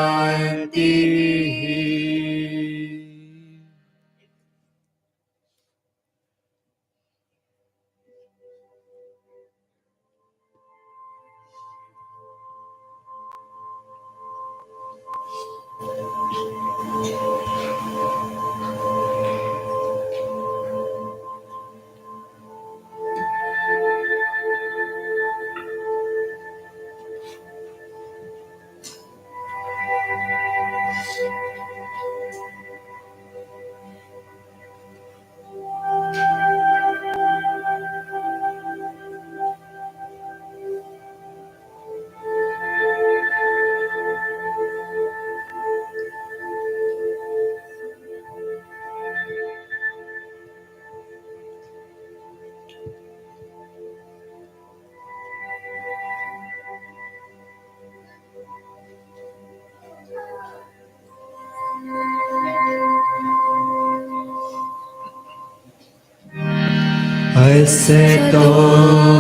असतो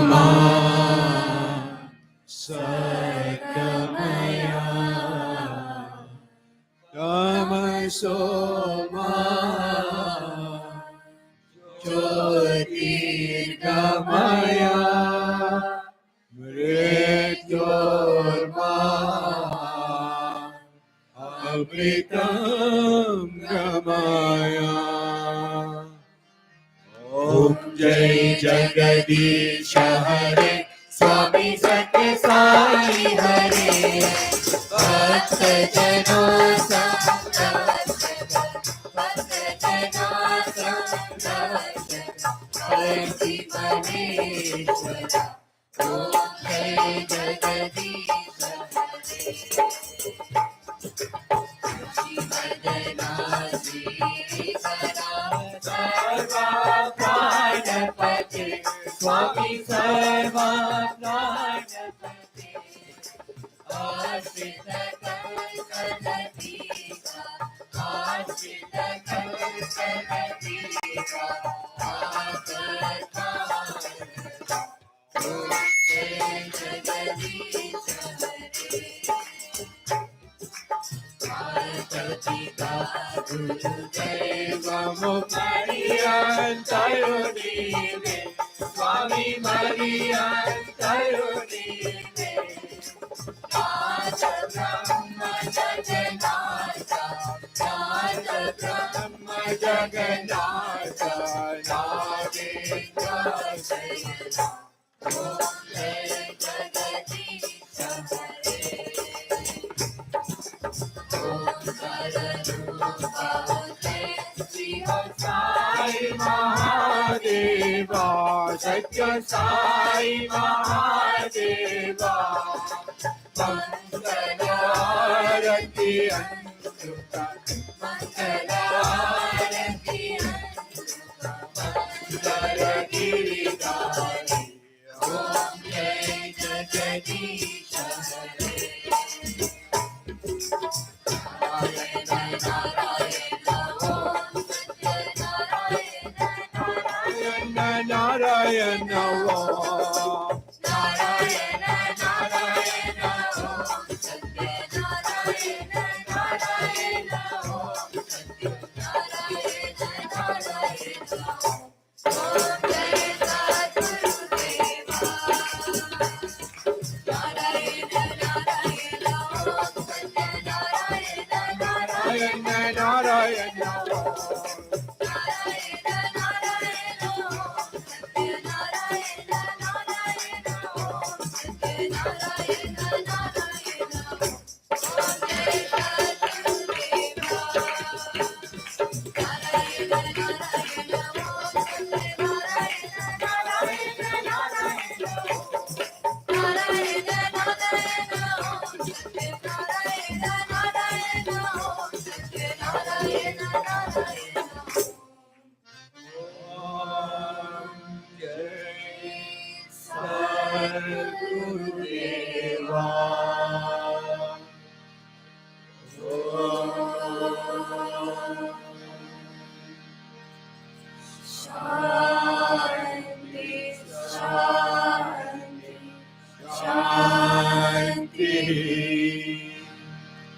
मा सद्गमया तमसो मा ज्योतिर्गमया मृत्योर्मा अमृतं गमया। ओम जय जगदीश हरे स्वामी सत्य साई हरे भक्त जनों मनेश्वरा। ओम जय जगदीश प्राणपते स्वामी सर्वा प्राणपते आश्रित कलकलतीका आश्रित कलकलतीका आकर्ता। ओम जय जगदीश पिता गुरुदेवमो मरियन्तरुणीवे स्वामी मरियन्तरुणीवे नाथ ब्रह्म जगन्नाथ नाथ ब्रह्म जगन्नाथ नागेन्द्र शयन। ओम जय जगदीश हरे। साई महादेवा सत्य साई महादेवा मंगलारती अंतुका मंगलारती अंतुका मंगलगिरिधारी। ओम जय जगदीश हरे। नारायण नारायण ओम नारायण नारायण ओम सत्य नारायण नारायण ओम सत्य नारायण नारायण ओम जय Narayana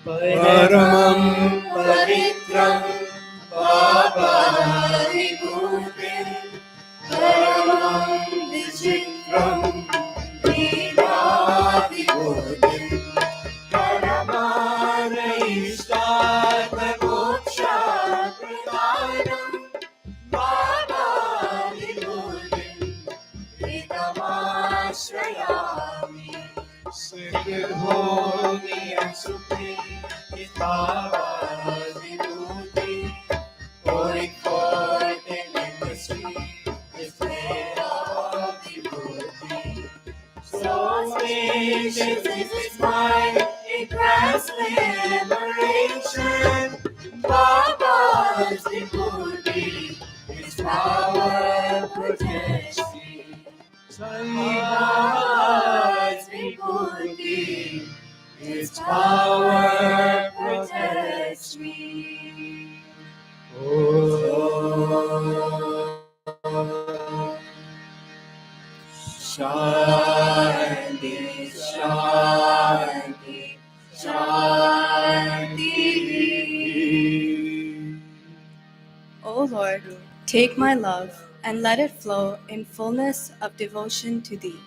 Paramam Pavitram Baba Vibhutin Paramam Vichitram Viva Vibhutin Paramana Ishtadha Moksha Pradhanam Baba Vibhutin Vidamashayami Sikirhomi and Sukhi Kitava Vibhuti going forth in industry is made of Vibhuti. So spacious is His mind in grants liberation. Baba's Vibhuti, His power protects me. Sai Baba's Vibhuti, His power protects me. Shanti, Shanti, Shanti. O Lord, take my love and let it flow in fullness of devotion to Thee.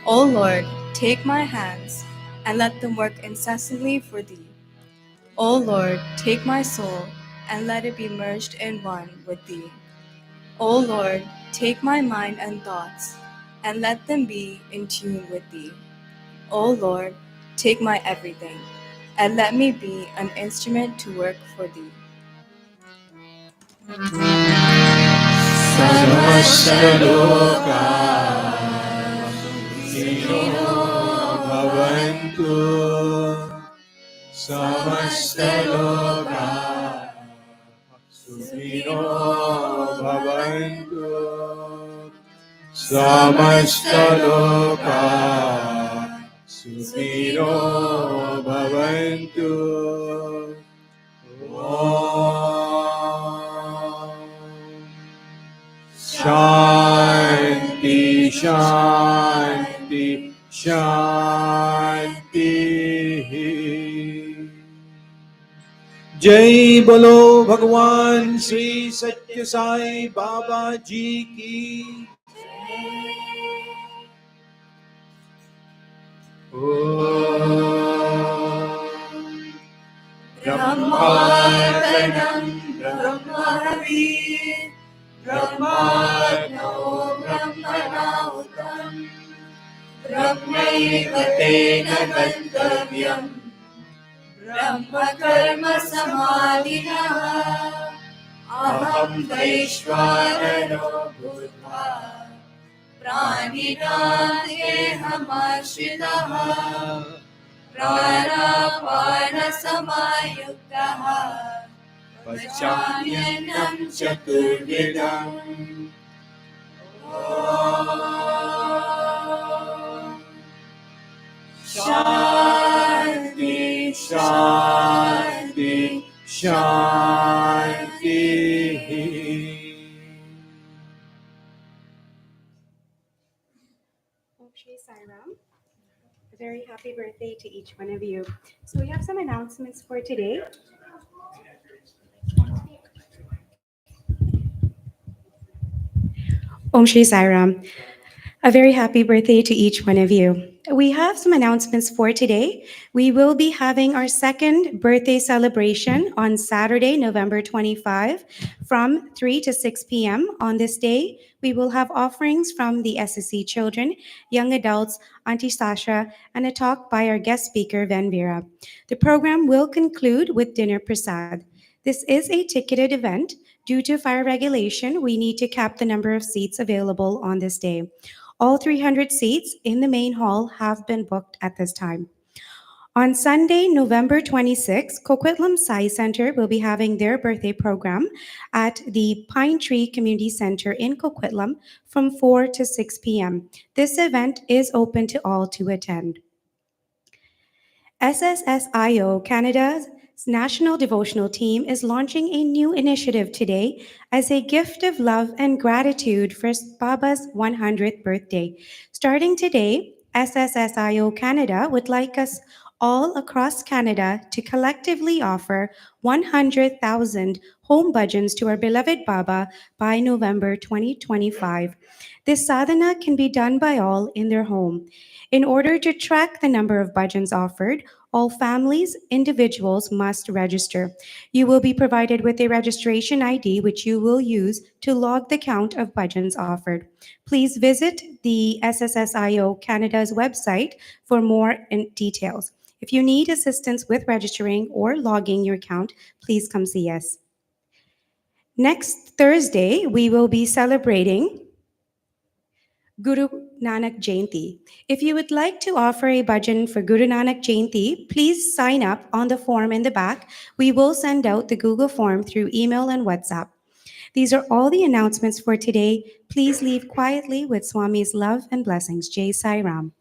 O Lord, take my hands and let them work incessantly for Thee. O Lord, take my soul and let it be merged in one with Thee. O Lord, take my mind and thoughts and let them be in tune with Thee. O Lord, take my everything and let me be an instrument to work for Thee. Samastaloka Sino Bhavantu Samastaloka Sino Bhavantu Samastaloka Sino Bhavantu Shanti, Shanti, Shanti. Jai Bolo Bhagwan Sri Sathya Sai Baba Ji ki. Brahmarpanam Brahmavi Brahmano Brahmanautam Brahmaiva Tena Gantavyam Brahma Karma Samadhina Aham Vaishvarano Bhutva Pranidam Dehamashridaha Pranapana Samayuktaha Vachamyanam Chaturvidam Om Shanti, Shanti, Shanti. Om Shri Sai Ram. A very happy birthday to each one of you. So we have some announcements for today. Om Shri Sai Ram. A very happy birthday to each one of you. we have some announcements for today. We will be having our second birthday celebration on Saturday, November 25, from 3 to 6 p.m. On this day, we will have offerings from the SSC children, young adults, Auntie Sasha, and a talk by our guest speaker, Van Vera. The program will conclude with dinner prasad. This is a ticketed event. Due to fire regulation, we need to cap the number of seats available on this day. All 300 seats in the main hall have been booked at this time. On Sunday, November 26, Coquitlam Sai Center will be having their birthday program at the Pine Tree Community Center in Coquitlam from 4 to 6 p.m. This event is open to all to attend. SSSIO Canada's National Devotional Team is launching a new initiative today as a gift of love and gratitude for Baba's 100th birthday. Starting today, SSSIO Canada would like us all across Canada to collectively offer 100,000 home bhajans to our beloved Baba by November 2025. This sadhana can be done by all in their home. In order to track the number of bhajans offered, all families, individuals must register. You will be provided with a registration ID which you will use to log the count of bhajans offered. Please visit the SSSIO Canada's website for more details. If you need assistance with registering or logging your count, please come see us. Next Thursday, we will be celebrating Guru Nanak Jayanti. If you would like to offer a bhajan for Guru Nanak Jayanti, please sign up on the form in the back. We will send out the Google form through email and WhatsApp. These are all the announcements for today. Please leave quietly with Swami's love and blessings. Jai Sai Ram.